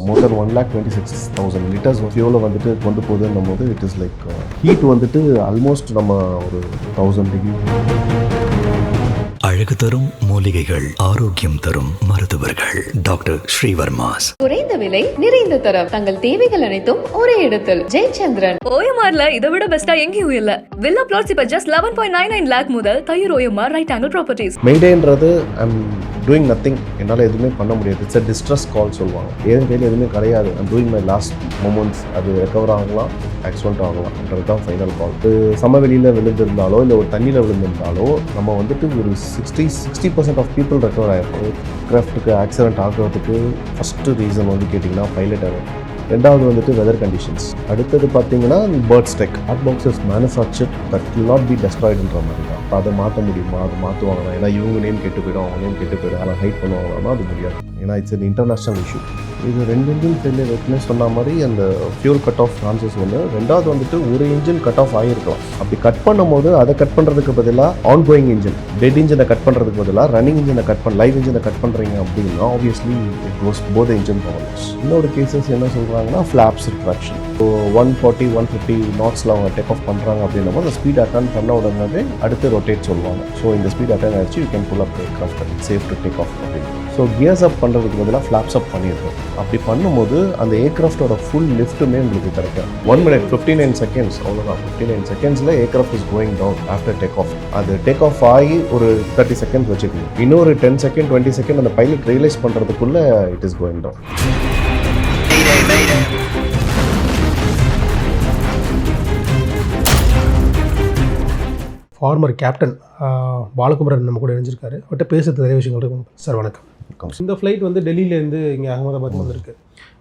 மோர் than 1,26,000 litres ஃபியூலை வந்துட்டு கொண்டு போகுதுன்னும் போது இட் இஸ் லைக் ஹீட் வந்துட்டு ஆல்மோஸ்ட் நம்ம ஒரு 1000 டிகிரி. அழகு தரும் மூலிகைகள், ஆரோக்கியம் தரும் மருத்துவர்கள். டாக்டர் ஸ்ரீவர்மாஸ். குறைந்த விலை, நிறைந்த தரம், தங்கள் தேவைகள் அனைத்தும் ஒரே இடத்தில். ஜெயச்சந்திரன். ஓஎம்ஆர்ல இதை விட பெஸ்டா எங்கேயும் இல்ல. வில்லா பிளாட்ஸ் இப்ப just 11.99 lakh முதல் தயிர் ஓஎம்ஆர் ரைட் ஆங்கிள் ப்ராப்பர்ட்டிஸ். மெய்டேன்றது ஐம் டூயிங் நத்திங், என்னால் எதுவுமே பண்ண முடியாது. இட்ஸ் அ டிஸ்ட்ரெஸ் கால் சொல்லுவாங்க. என் கையில் எதுவுமே கிடையாது. I'm doing my lost moments. அது ரெக்கவர் ஆகலாம், ஆக்சிடென்ட் ஆகலாம்ன்றது தான் ஃபைனல் கால். சமவெளியில் விழுந்திருந்தாலோ இல்லை ஒரு தண்ணியில் விழுந்திருந்தாலோ நம்ம வந்துட்டு ஒரு 60% ஆஃப் பீப்புள் ரெக்கவர் ஆகிருக்கும். கிராஃப்ட்டுக்கு ஆக்சிடென்ட் ஆகிறதுக்கு ஃபஸ்ட்டு ரீசன் வந்து கேட்டிங்கன்னா பைலட் எரர். ரெண்டாவது வந்துட்டு வெதர் கண்டிஷன்ஸ். அடுத்தது பார்த்தீங்கன்னா bird strike. Hot boxes manufacture that will not be டெஸ்ட்ராய்டுன்ற மாதிரி தான். அப்போ அதை மாற்ற முடியுமா? அதை மாற்றுவாங்களா? ஏன்னா இவங்க நேம் கெட்டு போய்டும், அவங்க நேம் கெட்டு போய்டும், அதை ஹைட் பண்ணுவாங்கன்னா அது முடியாது. ஏன்னா இட்ஸ் அன் இன்டர்நேஷ்னல் இஷ்யூ. இது 2 இன்ஜின் ஃபெயிலியர் இருக்குன்னு சொன்ன மாதிரி அந்த ஃபியூல் கட் ஆஃப் சான்சஸ் ஒன்று. ரெண்டாவது வந்துட்டு ஒரு இன்ஜின் கட் ஆஃப் ஆகிருக்கலாம். அப்படி கட் பண்ணும்போது அதை கட் பண்ணுறதுக்கு பதிலாக ஆன் கோயிங் இன்ஜின், டெட் இன்ஜினை கட் பண்ணுறதுக்கு பதிலாக ரன்னிங் இன்ஜினை கட் பண்ண லைவ் இன்ஜினை கட் பண்ணுறீங்க அப்படின்னா obviously it goes both engine problems. இன்னொரு கேசஸ் என்ன சொல்கிறாங்கன்னா ஃப்ளாப்ஸ் ரிட்ராக்ஷன். ஸோ 140, 150 நாட்ஸில் அவங்க டேக் ஆஃப் பண்ணுறாங்க அப்படின்னா அந்த ஸ்பீட் அட்டன் பண்ண உடனே அடுத்து ரொட்டேட் சொல்லுவாங்க. ஸோ இந்த ஸ்பீட் அட்டன் ஆகிடுச்சு, you can pull up aircraft, it's safe to take off அப்படின்னு. ஸோ கியர்ஸ் அப் பண்ணுறதுக்கு பதிலாக ஃப்ளாப்ஸ் அப் பண்ணியிருக்கோம். அப்படி பண்ணும்போது அந்த ஏர்க்ராஃப்டோட ஃபுல் லிஃப்ட்டுமே உங்களுக்கு கிடைக்கும். 1 minute 59 seconds, அவ்வளோதான். 59 secondsல aircraft is going down after take off. அது டேக் ஆஃப் ஆகி ஒரு 30 seconds வச்சுக்கணும். இன்னொரு 10 second 20 second அந்த பைலட் ரியலைஸ் பண்ணுறதுக்குள்ளே it is going down. Former captain Balakumaran நம்ம கூட இணைஞ்சிருக்காரு. அவர்கிட்ட பேசுறது நிறைய விஷயங்கள் இருக்கும். சார் வணக்கம். இந்த ஃப்ளைட் வந்து டெல்லியிலேருந்து இங்கே அகமதாபாத் வந்திருக்கு.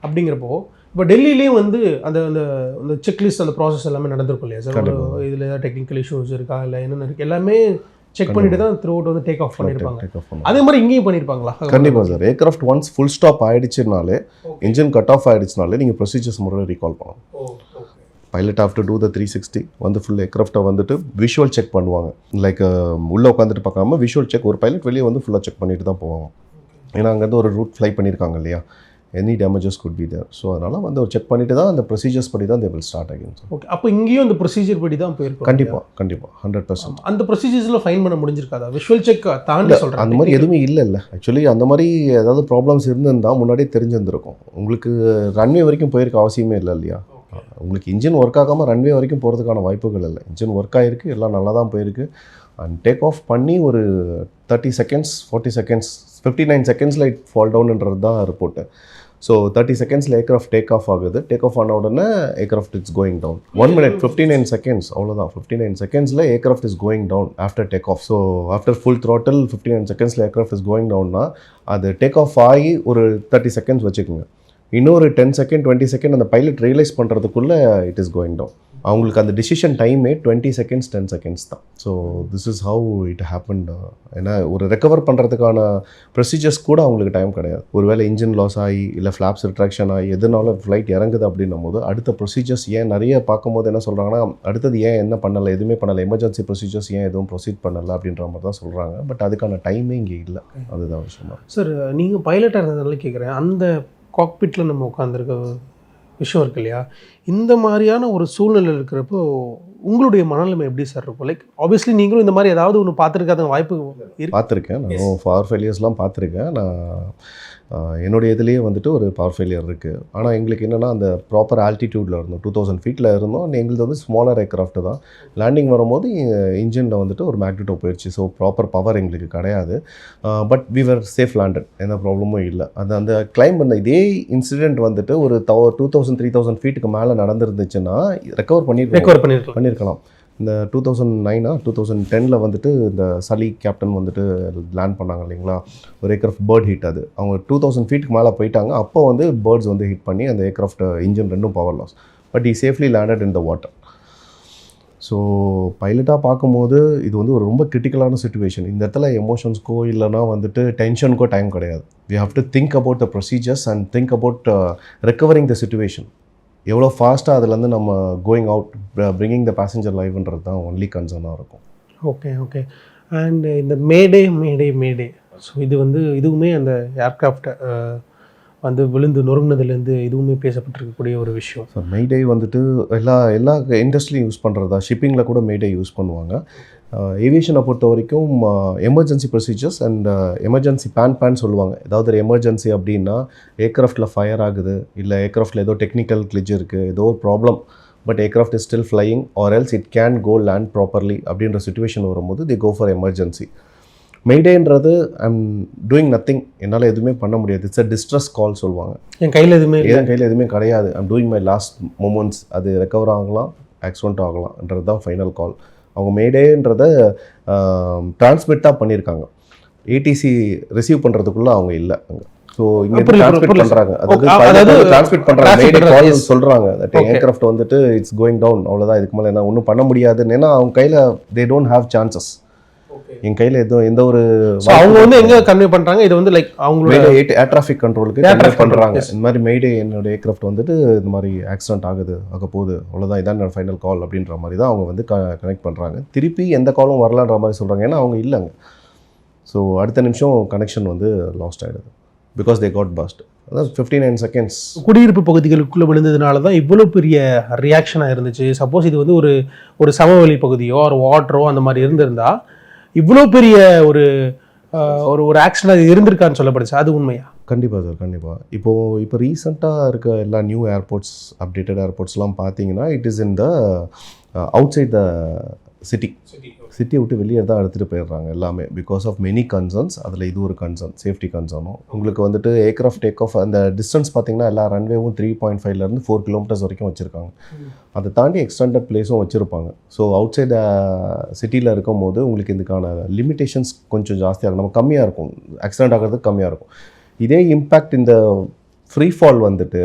அப்படிங்கிறப்போ இப்போ டெல்லியிலேயும் வந்து அந்த அந்த அந்த செக்லிஸ்ட், அந்த ப்ராசஸ் எல்லாமே நடந்திருக்கும் இல்லையா சார்? இதில் ஏதாவது டெக்னிக்கல் இஷ்யூஸ் இருக்கா, இல்லை என்னென்ன இருக்குது, எல்லாமே செக் பண்ணிட்டு தான் த்ரூ அவுட் வந்து டேக் ஆஃப் பண்ணியிருப்பாங்க. அதே மாதிரி இங்கேயும் பண்ணியிருப்பாங்களா? கண்டிப்பாக sir. Aircraft once full stop ஆகிடுச்சுனாலே, இன்ஜின் கட் ஆஃப் ஆகிடுச்சுனாலே நீங்கள் ப்ரொசீஜர்ஸ் முறையில் ரீகால் பண்ணணும். Pilot off to do the 360 வந்து ஃபுல் ஏர்க்ராஃப்டை வந்துட்டு விஷுவல் செக் பண்ணுவாங்க. லைக் உள்ளே உட்காந்துட்டு பார்க்காம விஷுவல் செக். ஒரு பைலட் வெளியே வந்து ஃபுல்லாக செக் பண்ணிட்டு தான் போவாங்க. ஏன்னா அங்கேருந்து ஒரு ரூட் ஃப்ளை பண்ணியிருக்காங்க இல்லையா, any damages could be there. So அதனால் வந்து ஒரு செக் பண்ணி தான் அந்த ப்ரொசீஜர்ஸ் படி தான் தே வில் ஸ்டார்ட் ஆகிடும் சார். ஓகே, அப்போ இங்கேயும் அந்த ப்ரொசீஜர் படி தான் போயிருக்கும். கண்டிப்பாக 100%. அந்த ப்ரொசீஜர்ஸில் ஃபைன் பண்ண முடிஞ்சிருக்காதா? விஷுவல் செக் தாண்டி சொல்கிறேன். அந்த மாதிரி எதுவுமே இல்லை. ஆக்சுவலி அந்த மாதிரி ஏதாவது ப்ராப்ளம்ஸ் இருந்திருந்தால் முன்னாடியே தெரிஞ்சிருந்திருக்கும். உங்களுக்கு ரன்வே வரைக்கும் போயிருக்க அவசியமே இல்லை இல்லையா? உங்களுக்கு இன்ஜின் ஒர்க் ஆகாமல் ரன்வே வரைக்கும் போகிறதுக்கான வாய்ப்புகள் இல்லை. இன்ஜின் ஒர்க் ஆகிருக்கு, எல்லாம் நல்லா தான் போயிருக்கு. அண்ட் டேக் ஆஃப் பண்ணி ஒரு 30 seconds 40 seconds 59 secondsல இட் ஃபால் டவுன்ன்றது தான் ரிப்போர்ட்டு. ஸோ 30 secondsல ஏர்க்ராஃப்ட் டேக் ஆஃப் ஆகுது. டேக் ஆஃப் ஆன உடனே aircraft it's going down. 1 minute 59 seconds, அவ்வளோதான். 59 secondsல aircraft is going down after take off. So after full throttle 59 secondsல ஏர்க்ராஃப்ட் இஸ் கோயிங் டவுன்னா அது டேக் ஆஃப் ஆகி ஒரு 30 seconds வச்சுக்கோங்க. இன்னொரு 10 second 20 second அந்த பைலட் ரியலைஸ் பண்ணுறதுக்குள்ளே இட் இஸ் கோயிங் டவுன். அவங்களுக்கு அந்த டிசிஷன் டைமே 20 seconds 10 seconds தான். So this is how it happen. ஏன்னா ஒரு ரெக்கவர் பண்ணுறதுக்கான ப்ரொசீஜர்ஸ் கூட அவங்களுக்கு டைம் கிடையாது. ஒருவேளை இன்ஜின் லாஸ் ஆகி இல்லை ஃப்ளாப்ஸ் ரிட்ராக்ஷன் ஆகி எதுனால ஃப்ளைட் இறங்குது அப்படின்னும் போது அடுத்த ப்ரொசீஜர்ஸ் ஏன் நிறைய பார்க்கும்போது என்ன சொல்கிறாங்கன்னா, அடுத்தது ஏன் என்ன பண்ணலை, எதுவுமே பண்ணலை, எமர்ஜென்சி ப்ரொசீஜர்ஸ் ஏன் எதுவும் ப்ரொசீட் பண்ணலை அப்படின்ற மாதிரி தான் சொல்கிறாங்க. பட் அதுக்கான டைமே இங்கே இல்லை. அதுதான் விஷயமா. சார், நீங்கள் பைலட்டாக இருந்ததுனால கேட்குறேன், அந்த காக்பிட்டில் நம்ம உட்காந்துருக்க விஷயம் இருக்கு இல்லையா, இந்த மாதிரியான ஒரு சூழ்நிலை இருக்கிறப்போ உங்களுடைய மனநிலைமை எப்படி சார் இருக்கும்? லைக் ஆப்வியஸ்லி நீங்களும் இந்த மாதிரி ஏதாவது ஒன்று பார்த்துருக்காத வாய்ப்பு பார்த்துருக்கேன். நான் பவர் ஃபெயிலியர்ஸ்லாம் பார்த்துருக்கேன். நான் என்னுடைய இதுலேயே வந்துட்டு ஒரு பவர் ஃபெயிலியர் இருக்குது. ஆனால் எங்களுக்கு என்னென்னா அந்த ப்ராப்பர் ஆல்டிடியூடில் இருந்தோம், 2000 feetல இருந்தோம். எங்களுக்கு வந்து ஸ்மாலர் ஏர்க்ராஃப்ட் தான். லேண்டிங் வரும்போது இன்ஜினில் வந்துட்டு ஒரு மேக்னெட்டோ போயிடுச்சு. ஸோ ப்ராப்பர் பவர் எங்களுக்கு கிடையாது. But we were safe landed, எந்த ப்ராப்ளமும் இல்லை. அந்த கிளைம் பண்ண இதே இன்சிடெண்ட் வந்துட்டு ஒரு 2000 3000 feetக்கு மேலே நடந்துருந்துச்சுன்னா ரெக்கவர் பண்ணியிருக்கலாம். இந்த 2009 2010 வந்துட்டு இந்த சலி கேப்டன் வந்துட்டு லேண்ட் பண்ணாங்க இல்லைங்களா, ஒரு ஏர்க்ராஃப்ட் பேர்ட் ஹிட். அது அவங்க 2000 feetக்கு மேலே போயிட்டாங்க. அப்போ வந்து பேர்ட்ஸ் வந்து ஹிட் பண்ணி அந்த ஏர்க்ராஃப்ட் இன்ஜின் ரெண்டும் power loss. But he safely landed in the water. So பைலட்டாக பார்க்கும்போது இது வந்து ஒரு ரொம்ப கிரிட்டிக்கலான சுச்சுவேஷன். இந்த இடத்துல எமோஷன்ஸ்க்கோ இல்லைனா வந்துட்டு டென்ஷனுக்கோ டைம் கிடையாது. We have to think about the procedures and think about recovering the situation. எவ்வளோ ஃபாஸ்ட்டாக அதுலேருந்து நம்ம going out bringing the passenger லைவ்ன்றது தான் ஒன்லி கன்சர்னாக இருக்கும். ஓகே. அண்ட் இந்த மேடே ஸோ இது வந்து இதுவுமே அந்த ஏர்க்ராஃப்டை வந்து விழுந்து நொறுங்கினதுலேருந்து இதுவுமே பேசப்பட்டிருக்கக்கூடிய ஒரு விஷயம். ஸோ மெய்டே வந்துட்டு எல்லா இண்டஸ்ட்ரியும் யூஸ் பண்ணுறதா, ஷிப்பிங்கில் கூட மெய்டே யூஸ் பண்ணுவாங்க. ஏவியேஷனை பொறுத்த வரைக்கும் emergency procedures and emergency pan சொல்லுவாங்க. ஏதாவது ஒரு எமர்ஜென்சி அப்படின்னா ஏர்க்ராஃப்டில் ஃபயர் ஆகுது, இல்லை ஏர்க்ராஃப்டில் ஏதோ டெக்னிக்கல் கிளிச் இருக்குது, ஏதோ ஒரு problem, but aircraft is still flying or else it can go land properly அப்படின்ற சுச்சுவேஷன் வரும்போது தி கோ ஃபார் எமர்ஜென்சி. மெய்டேன்றது ஐம் டூயிங் நத்திங், என்னால் எதுவுமே பண்ண முடியாது, இட்ஸ் அ டிஸ்ட்ரெஸ் கால் சொல்லுவாங்க. என் கையில் எதுவுமே கிடையாது, I'm doing my lost moments, அது ரெக்கவர் ஆகலாம், ஆக்சிடென்ட் ஆகலாம்ன்றது தான் ஃபைனல் கால். அவங்க மெய்டேன்றதை டிரான்ஸ்மிட் தான் பண்ணியிருக்காங்க, ஏடிசி ரிசீவ் பண்ணுறதுக்குள்ளே அவங்க இல்லை அங்கே. ஸோ இங்கே டிரான்ஸ்மிட் பண்ணுறாங்க, அதாவது டிரான்ஸ்மிட் பண்ணுறாங்க, மெய்டே கால் சொல்கிறாங்க தட் ஏர்க்ராஃப்ட் வந்துட்டு இட்ஸ் கோயிங் டவுன், அவ்வளோதான், இதுக்கு மேலே என்ன ஒன்றும் பண்ண முடியாதுன்னு. ஏன்னா அவங்க கையில் தே டோன்ட் ஹேவ் சான்சஸ். என் கையில் எந்த ஒரு அவங்க வந்து எங்கே கன்வே பண்ணுறாங்க, இது வந்து லைக் அவங்களோட ஏர் டிராஃபிக் கண்ட்ரோலுக்கு கன்வே பண்ணுறாங்க. இந்த மாதிரி மெய்டே என்னோட ஏர்க்ராஃப்ட் வந்துட்டு இந்த மாதிரி ஆக்சிடென்ட் ஆக போகுது, அவ்வளோதான், இதான் என்னோட ஃபைனல் கால் அப்படின்ற மாதிரி தான் அவங்க வந்து கனெக்ட் பண்ணுறாங்க. திருப்பி எந்த காலும் வரலான்ற மாதிரி சொல்கிறாங்க, ஏன்னா அவங்க இல்லைங்க. ஸோ அடுத்த நிமிஷம் கனெக்ஷன் வந்து லாஸ்ட் ஆகிடுது பிகாஸ் தே காட் பஸ்ட். அதான் 59 செகண்ட்ஸ். குடியிருப்பு பகுதிகளுக்குள்ளே விழுந்ததுனால தான் இவ்வளோ பெரிய ரியாக்ஷனாக இருந்துச்சு. சப்போஸ் இது வந்து ஒரு சமவெளி பகுதியோ ஒரு வாட்டரோ அந்த மாதிரி இருந்திருந்தா இவ்வளோ பெரிய ஒரு ஆக்சிடென்ட் இருந்திருக்கான்னு சொல்லப்படுச்சு, அது உண்மையா? கண்டிப்பாக சார், கண்டிப்பாக. இப்போ ரீசெண்டாக இருக்க எல்லா நியூ ஏர்போர்ட்ஸ், அப்டேட்டட் ஏர்போர்ட்ஸ்லாம் பார்த்தீங்கன்னா it is in the outside the சிட்டியை விட்டு வெளியே தான் எடுத்துகிட்டு போயிடுறாங்க எல்லாமே, பிகாஸ் ஆஃப் மெனி கன்சர்ன்ஸ். அதில் இது ஒரு கன்சர்ன், சேஃப்டி கன்சர்னும். உங்களுக்கு வந்துட்டு ஏர்க்ராஃப்ட் டேக் ஆஃப் அந்த டிஸ்டன்ஸ் பார்த்தீங்கன்னா எல்லா ரன்வேவும் 3.5லேருந்து 4 கிலோமீட்டர்ஸ் வரைக்கும் வச்சுருக்காங்க. அதை தாண்டி எக்ஸ்டெண்டட் பிளேஸும் வச்சுருப்பாங்க. ஸோ அவுட் சைட் சிட்டியில் இருக்கும் போது உங்களுக்கு இதுக்கான லிமிடேஷன்ஸ் கொஞ்சம் ஜாஸ்தியாக இருக்கும், நம்ம கம்மியாக இருக்கும், ஆக்சிடென்ட் ஆகிறதுக்கு கம்மியாக இருக்கும். இதே இம்பேக்ட் இந்த ஃப்ரீ ஃபால் வந்துட்டு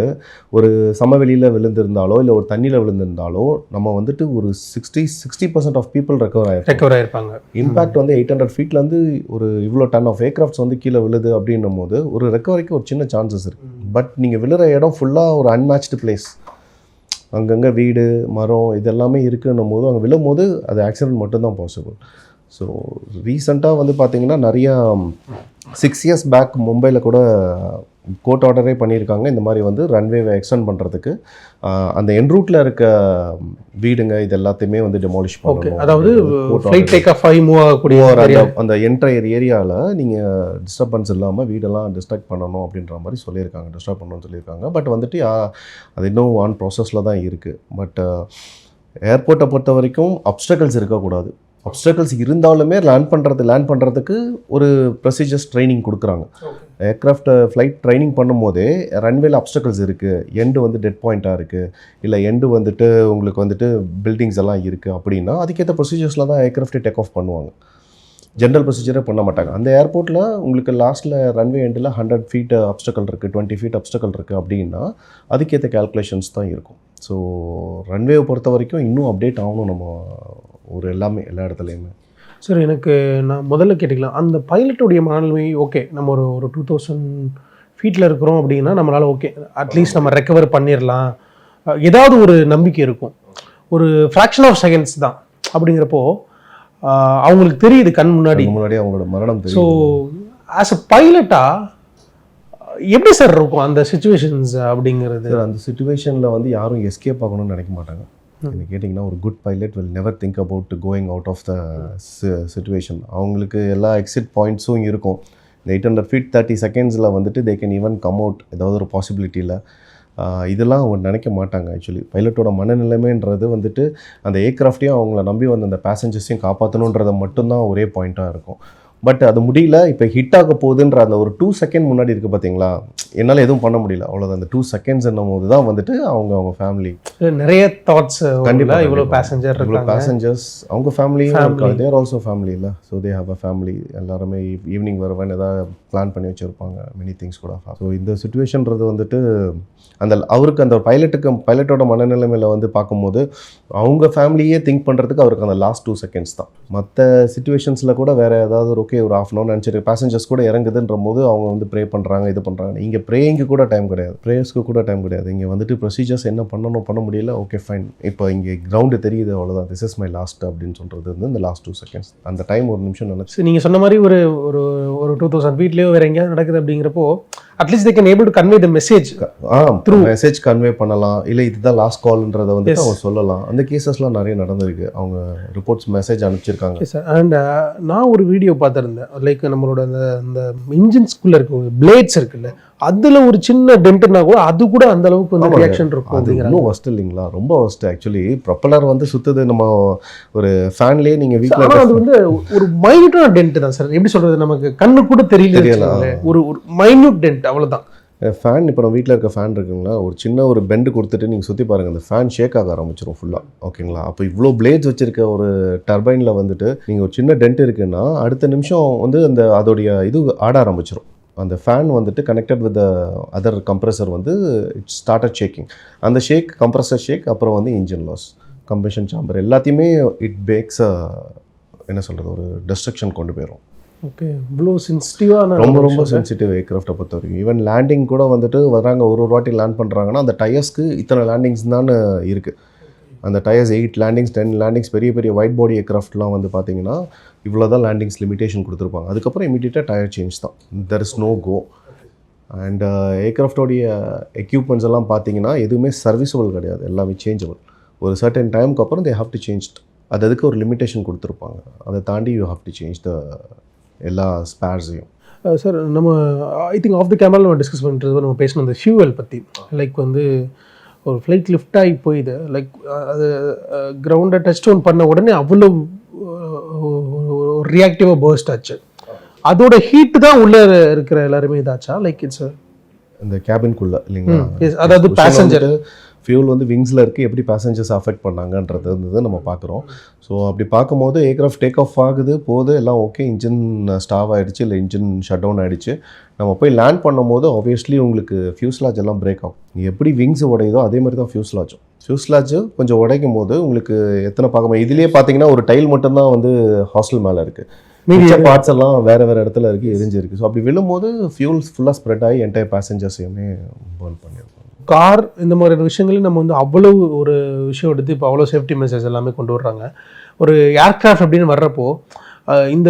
ஒரு சமவெளியில் விழுந்திருந்தாலோ இல்லை ஒரு தண்ணியில் விழுந்திருந்தாலோ நம்ம வந்துட்டு ஒரு 60% ஆஃப் பீப்புள் ரெக்கவர் ஆகிருப்பாங்க. இம்பேக்ட் வந்து 800 ஃபீட்லேருந்து ஒரு இவ்வளோ டன் ஆஃப் ஏர்க்ராஃப்ட்ஸ் வந்து கீழே விழுது அப்படின்னும் போது ஒரு ரெக்கவரிக்கு ஒரு சின்ன சான்சஸ் இருக்குது. பட் நீங்கள் விழுற இடம் ஃபுல்லாக ஒரு அன்மேட்ச்டு பிளேஸ், அங்கங்கே வீடு மரம் இதெல்லாமே இருக்குன்னும் போது அங்கே விழும் போது அது ஆக்சிடென்ட் மட்டும்தான் பாசிபிள். ஸோ ரீசெண்டாக வந்து பார்த்திங்கன்னா நிறையா 6 இயர்ஸ் பேக் மும்பையில் கூட கோர்ட் ஆர்டரே பண்ணியிருக்காங்க இந்த மாதிரி வந்து ரன்வேவை எக்ஸ்டெண்ட் பண்ணுறதுக்கு. அந்த என் ரூட்டில் இருக்க வீடுங்க இது எல்லாத்தையுமே வந்து டெமாலிஷ் பண்ணணும். அதாவது ஃப்ளைட் டேக் ஆஃப் ஆகி மூவ் ஆகக்கூடிய அந்த என்டையர் ஏரியாவில் நீங்கள் டிஸ்டர்பன்ஸ் இல்லாமல் வீடெல்லாம் டிஸ்ட்ராக்ட் பண்ணணும் அப்படின்ற மாதிரி சொல்லியிருக்காங்க, டிஸ்டர்ப் பண்ணணும்னு சொல்லியிருக்காங்க. பட் வந்துட்டு அது இன்னும் ஆன் ப்ராசஸில் தான் இருக்குது. பட் ஏர்போர்ட்டை பொறுத்த வரைக்கும் அப்டக்கல்ஸ் இருக்கக்கூடாது. அப்டக்கல்ஸ் இருந்தாலுமே லேண்ட் பண்ணுறதுக்கு ஒரு ப்ரொசீஜர்ஸ் ட்ரைனிங் கொடுக்குறாங்க. ஏர்க்ராஃப்ட் ஃப்ளைட் ட்ரைனிங் பண்ணும்போதே ரன்வேல அப்டக்கல்ஸ் இருக்குது, எண்டு வந்து டெட் பாயிண்ட்டாக இருக்குது, இல்லை எண்டு வந்துட்டு உங்களுக்கு வந்துட்டு பில்டிங்ஸ் எல்லாம் இருக்குது அப்படின்னா அதுக்கேற்ற ப்ரொசீஜர்ஸில் தான் ஏர்க்ராஃப்டை டேக் ஆஃப் பண்ணுவாங்க. ஜென்ரல் ப்ரொசீஜரே பண்ண மாட்டாங்க. அந்த ஏர்போர்ட்டில் உங்களுக்கு லாஸ்ட்டில் ரன்வே எண்டில் 100 ஃபீட் அப்டக்கல் இருக்குது, 20 ஃபீட் அப்டக்கல் இருக்குது அப்படின்னா அதுக்கேற்ற கேல்குலேஷன்ஸ் தான் இருக்கும். ஸோ ரன்வேவை பொறுத்த வரைக்கும் இன்னும் அப்டேட் ஆகணும் நம்ம ஒரு எல்லாமே எல்லா இடத்துலையுமே. சார் எனக்கு நான் முதல்ல கேட்டுக்கலாம், அந்த பைலட்டுடைய மனநிலைமை ஓகே, நம்ம ஒரு 2000 ஃபீட்டில் இருக்கிறோம் அப்படின்னா நம்மளால் ஓகே அட்லீஸ்ட் நம்ம ரெக்கவர் பண்ணிடலாம், ஏதாவது ஒரு நம்பிக்கை இருக்கும். ஒரு ஃப்ராக்ஷன் ஆஃப் செகண்ட்ஸ் தான் அப்படிங்கிறப்போ அவங்களுக்கு தெரியுது கண் முன்னாடி அவங்களோட மரணம் தெரியும். ஸோ ஆஸ் அ பைலட்டாக எப்படி சார் இருக்கும் அந்த சிச்சுவேஷன்ஸ் அப்படிங்கிறது? அந்த சிச்சுவேஷனில் வந்து யாரும் எஸ்கேப் ஆகணும்னு நினைக்க மாட்டாங்க. என்ன கேட்டிங்கன்னா ஒரு good pilot will never think about going out of the situation. அவங்களுக்கு எல்லா எக்ஸிட் பாயிண்ட்ஸும் இருக்கும். இந்த 800 ஃபீட் 30 செகண்ட்ஸில் வந்துட்டு they can even come out, ஏதாவது ஒரு பாசிபிலிட்டியில். இதெல்லாம் அவங்க நினைக்க மாட்டாங்க. ஆக்சுவலி பைலட்டோட மனநிலைமைன்றது வந்துட்டு அந்த ஏர்க்ராஃப்டையும் அவங்கள நம்பி வந்து அந்த பேசஞ்சர்ஸையும் காப்பாற்றணுன்றதை மட்டும்தான் ஒரே பாயிண்ட்டாக இருக்கும். பட் அது முடியல, இப்போ ஹிட் ஆக போகுதுன்ற அந்த ஒரு 2 செகண்ட் முன்னாடி இருக்குது பார்த்தீங்களா, என்னால் எதுவும் பண்ண முடியல, அவ்வளோதான். அந்த 2 செகண்ட்ஸ் என்னும் போது தான் வந்துட்டு அவங்க ஃபேமிலி நிறைய தாட்ஸ். கண்டிப்பாக இவ்வளோ பேசஞ்சர்ஸ் அவங்க ஃபேமிலியும் தேர் ஆல்சோ ஃபேமிலி இல்லை. So they have a family. எல்லாருமே ஈவினிங் வருவேன் ஏதாவது பிளான் பண்ணி வச்சுருப்பாங்க, மெனி திங்ஸ் கூட. ஸோ இந்த சிச்சுவேஷன்றது வந்துட்டு அவருக்கு அந்த பைலட்டோட மனநிலைமையில் வந்து பார்க்கும்போது அவங்க ஃபேமிலியே திங்க் பண்ணுறதுக்கு அவருக்கு அந்த லாஸ்ட் 2 செகண்ட்ஸ் தான். மற்ற சிச்சுவேஷன்ஸில் கூட வேறு ஏதாவது ஓகே ஒரு ½ hour நினச்சிட்டு பேசஞ்சர்ஸ் கூட இறங்குதுன்ற போது அவங்க வந்து ப்ரே பண்ணுறாங்க, இது பண்ணுறாங்க. இங்கே ப்ரேயிங்கு கூட டைம் கிடையாது, ப்ரேயர்ஸ்க்கு கூட டைம் கிடையாது. இங்கே வந்துட்டு ப்ரொசீஜர்ஸ் என்ன பண்ண முடியல, ஓகே ஃபைன், இப்போ இங்கே கிரவுண்டு தெரியுது, அவ்வளோதான், திஸ் இஸ் மை லாஸ்ட் அப்படின்னு சொல்கிறது வந்து இந்த லாஸ்ட் 2 செகண்ட்ஸ். அந்த டைம் ஒரு நிமிஷம் நினச்சி நீங்கள் சொன்ன மாதிரி ஒரு 2000 ஃபீட்லேயோ வேறு எங்கேயாவது நடக்குது அப்படிங்கிறப்போ at least they can able to convey the message message convey பண்ணலாம், இல்லை இதுதான் லாஸ்ட் கால்ன்றதை வந்துட்டு அவங்க சொல்லலாம். அந்த கேசஸ்லாம் நிறைய நடந்திருக்கு. அவங்க ரிப்போர்ட்ஸ் மெசேஜ் அனுப்பிச்சிருக்காங்க சார். அண்ட் நான் ஒரு வீடியோ பார்த்துருந்தேன், லைக் நம்மளோட அந்த இன்ஜின்ஸ்குள்ளே இருக்க பிளேட்ஸ் இருக்குல்ல, அதில் ஒரு சின்ன டென்ட்னா கூட அது கூட அந்த அளவுக்கு வந்து ரியாக்ஷன் இருக்கும். அது இன்னும் ஒஸ்ட் இல்லைங்களா, ரொம்ப ஒஸ்ட். ஆக்சுவலி ப்ரொப்பலர் வந்து சுற்றுது, நம்ம ஒரு ஃபேன்லேயே நீங்கள் வீட்டில் அது வந்து ஒரு மைன்யூட்டான டென்ட் தான் சார். எப்படி சொல்கிறது, நமக்கு கண்ணு கூட தெரியல, ஒரு மைன்யூட் டென்ட், அவ்வளோதான். ஃபேன் இப்போ நம்ம வீட்டில் இருக்க ஃபேன் இருக்குங்களா, ஒரு சின்ன ஒரு பெண்டு கொடுத்துட்டு நீங்கள் சுற்றி பாருங்கள், அந்த ஃபேன் ஷேக் ஆக ஆரம்பிச்சிடும் ஃபுல்லாக. ஓகேங்களா, அப்போ இவ்வளோ பிளேட்ஸ் வச்சுருக்க ஒரு டர்பைனில் வந்துட்டு நீங்கள் ஒரு சின்ன டென்ட் இருக்குன்னா அடுத்த நிமிஷம் வந்து அந்த அதோடைய இது ஆட ஆரம்பிச்சிடும். அந்த ஃபேன் வந்துட்டு கனெக்டட் வித் அதர் கம்ப்ரெசர் வந்து இட்ஸ் ஸ்டார்டட் ஷேக்கிங். அந்த ஷேக் கம்ப்ரெசர் ஷேக், அப்புறம் வந்து இன்ஜின் லாஸ், கம்பஷன் சாம்பர் எல்லாத்தையுமே இட் பேக்ஸ் என்ன சொல்கிறது, ஒரு டெஸ்ட்ரக்ஷன் கொண்டு போயிடும். ஓகே, இவ்வளோ சென்சிட்டிவான, ரொம்ப சென்சிட்டிவ் ஏர்க்ராஃப்டை பொறுத்த வரைக்கும். ஈவன் லேண்டிங் கூட வந்துட்டு வராங்க, ஒரு வாட்டி லேண்ட் பண்ணுறாங்கன்னா அந்த டயர்ஸ்க்கு இத்தனை லேண்டிங்ஸ் தான் இருக்குது. அந்த டயர்ஸ் 8 லேண்டிங்ஸ் 10 லேண்டிங்ஸ், பெரிய பெரிய ஒயிட் பாடி ஏர்க்ராஃப்ட்லாம் வந்து பார்த்தீங்கன்னா இவ்வளோ தான் லேண்டிங்ஸ் லிமிட்டேஷன் கொடுத்துருப்பாங்க. அதுக்கப்புறம் இமீடியட்டாக டயர் சேஞ்ச் தான், there is no go. And ஏர்க்ராஃப்டோடைய எக்யூப்மெண்ட்ஸ் எல்லாம் பார்த்தீங்கன்னா எதுவுமே சர்வீஸபிள் கிடையாது, எல்லாமே சேஞ்சபிள். ஒரு சர்டன் டைமுக்கு அப்புறம் தே ஹாவ் டு சேஞ்ச். அதுக்கு ஒரு லிமிட்டேஷன் கொடுத்துருப்பாங்க, அதை தாண்டி you have to change the எல்லா ஸ்பேர்ஸையும். சார், நம்ம I think off the camera நம்ம டிஸ்கஸ் பண்ணிட்டு நம்ம பேசணும் அந்த ஃபியூவல் பற்றி. லைக் வந்து ஒரு ஃப்ளைட் லிஃப்ட் ஆகி போயிது, லைக் அது கிரவுண்டை டச் டவுன் பண்ண உடனே அவ்வளோ ரியாக்டிவாக பர்ஸ்ட் ஆச்சு. அதோட ஹீட்டு தான் உள்ளே இருக்கிற எல்லாருமே இதாச்சா, லைக் இட்ஸ் இந்த கேபின்குள்ளே இல்லைங்களா, அதாவது பேசஞ்சர் ஃபியூல் வந்து விங்ஸில் இருக்குது, எப்படி பேசஞ்சர்ஸ் அஃபெக்ட் பண்ணாங்கன்றது வந்து நம்ம பார்க்குறோம். ஸோ அப்படி பார்க்கும்போது ஏர்க்ராஃப்ட் டேக் ஆஃப் ஆகுது, போகுது, எல்லாம் ஓகே, இன்ஜின் ஸ்டாப் ஆகிடுச்சு, இல்லை இன்ஜின் ஷட் டவுன் ஆகிடுச்சு. நம்ம போய் லேண்ட் பண்ணும்போது ஆப்வியஸ்லி உங்களுக்கு ஃபியூஸ்லாஜ் எல்லாம் பிரேக் ஆகும். எப்படி விங்ஸ் உடையுதோ அதே மாதிரி தான் ஃபியூஸ்லாஜும். ஃபியூஸ்லாஜ் கொஞ்சம் உடைக்கும் போது உங்களுக்கு எத்தனை பார்க்கணும், இதுலேயே பார்த்தீங்கன்னா ஒரு டைல் மட்டும்தான் வந்து ஹாஸ்டல் மேலே இருக்குது, மீடிய பார்ட்ஸ் எல்லாம் வேறு இடத்துல இருக்குது, எரிஞ்சிருக்கு. ஸோ அப்படி விழும்போது ஃபியூல்ஸ் ஃபுல்லாக ஸ்ப்ரெட் ஆகி என்டையர் பேசஞ்சர்ஸையுமே பர்ன் பண்ணியிருக்கோம். கார் இந்த மாதிரியான விஷயங்களையும் நம்ம வந்து அவ்வளோ ஒரு விஷயம் எடுத்து இப்போ அவ்வளோ சேஃப்டி மெசேஜ் எல்லாமே கொண்டு வர்றாங்க. ஒரு ஏர்க்ராஃப்ட் அப்படின்னு வர்றப்போ இந்த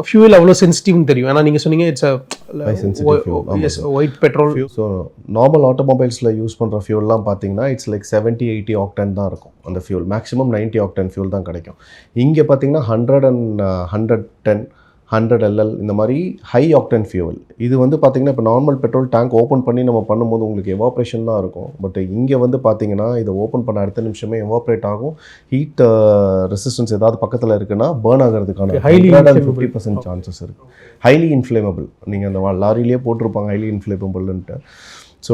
ஃபியூல் அவ்வளோ சென்சிட்டிவ்னு தெரியும். ஏன்னா நீங்கள் சொன்னீங்க it's white petrol. So normal ஆட்டோமொபைல்ஸில் யூஸ் பண்ணுற ஃபியூல்லாம் பார்த்தீங்கன்னா இட்ஸ் லைக் 70-80 ஆக்டன் தான் இருக்கும் அந்த ஃபியூல். மேக்ஸிமம் 90 ஆக்டன் ஃபியூல் தான் கிடைக்கும். இங்கே பார்த்தீங்கன்னா 110 100 LL இந்த மாதிரி ஹை ஆக்டன் ஃபியூவல். இது வந்து பார்த்திங்கன்னா இப்போ நார்மல் பெட்ரோல் டேங்க் ஓப்பன் பண்ணி நம்ம பண்ணும்போது உங்களுக்கு எவாப்ரேஷன் தான் இருக்கும். பட் இங்கே வந்து பார்த்திங்கன்னா இதை ஓப்பன் பண்ண அடுத்த நிமிஷமே எவாப்ரேட் ஆகும். ஹீட் ரெசிஸ்டன்ஸ் ஏதாவது பக்கத்தில் இருக்குன்னா பேர்ன் ஆகிறதுக்கான 50% சான்சஸ் இருக்குது. Highly inflammable. நீங்கள் அந்த லாரியிலே போட்டிருப்பாங்க ஹைலி இன்ஃப்ளேமபிள்ன்ட்டு. ஸோ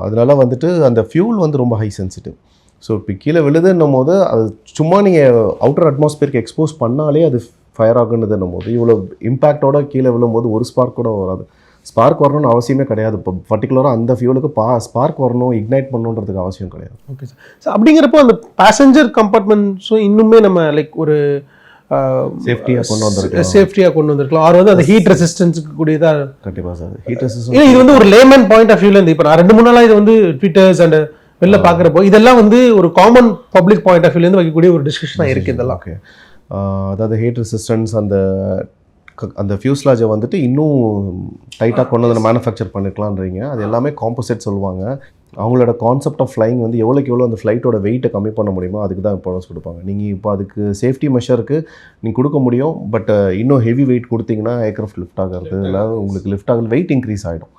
அதனால் வந்துட்டு அந்த ஃபியூல் வந்து ரொம்ப ஹை சென்சிட்டிவ். ஸோ இப்போ கீழே விழுதுன்னும் போது அது சும்மா நீங்கள் அவுட்டர் அட்மாஸ்பியருக்கு எக்ஸ்போஸ் பண்ணாலே அது ஃபயர் ஆகுன்றதுன்னும் போது இவ்வளோ இம்பேக்டோட கீழே விழும்போது ஒரு ஸ்பார்க் கூட வராது. ஸ்பார்க் வரணும்னு அவசியமே கிடையாது. இப்போ பர்டிகுலராக அந்த ஃபியூலுக்கு ஸ்பார்க் வரணும், இக்னைட் பண்ணணுன்றதுக்கு அவசியம் கிடையாது. Okay sir. ஸோ அப்படிங்கிறப்போ அந்த பேசஞ்சர் கம்பார்ட்மெண்ட்ஸும் இன்னுமே நம்ம லைக் ஒரு சேஃப்டியாக கொண்டு வந்திருக்கலாம். ஆர் வந்து அந்த ஹீட் ரெசிஸ்டன்ஸுக்கு கூடியதாக. கண்டிப்பாக சார். ஹீட் ரெசிஸ்டன்ஸ் இது வந்து ஒரு லேமன் பாயிண்ட் ஆஃப் வியூலேருந்து இப்போ நான் 2-3 நாளாக இது வந்து ட்விட்டர்ஸ் அண்ட் வெளில பார்க்குறப்போ இதெல்லாம் வந்து ஒரு காமன் பப்ளிக் பாயிண்ட் ஆஃப் வியூலேருந்து வைக்கக்கூடிய ஒரு டிஸ்கஷனாக இருக்குது இதெல்லாம். ஓகே, அதாவது ஹீட் ரெசிஸ்டன்ஸ் அந்த ஃபியூஸ்லாஜை வந்துட்டு இன்னும் டைட்டாக கொண்டு வந்து மேனுஃபேக்சர் பண்ணிக்கலான்றீங்க. அது எல்லாமே காம்போசிட் சொல்லுவாங்க. அவங்களோட கான்செப்ட் ஆஃப் ஃப்ளைங் வந்து எவ்வளோ அந்த ஃப்ளைட்டோட வெயிட்டை கம்மி பண்ண முடியுமோ அதுக்கு தான் இம்பார்ட்டன்ஸ் கொடுப்பாங்க. நீங்கள் இப்போ அதுக்கு சேஃப்டி மெஷருக்கு நீங்கள் கொடுக்க முடியும். பட் இன்னும் ஹெவி வெயிட் கொடுத்தீங்கன்னா ஏர்க்ராஃப்ட் லிஃப்ட் ஆகிறது இல்லை, உங்களுக்கு லிஃப்ட் ஆகிறது வெயிட் இன்க்ரீஸ் ஆகிடும்.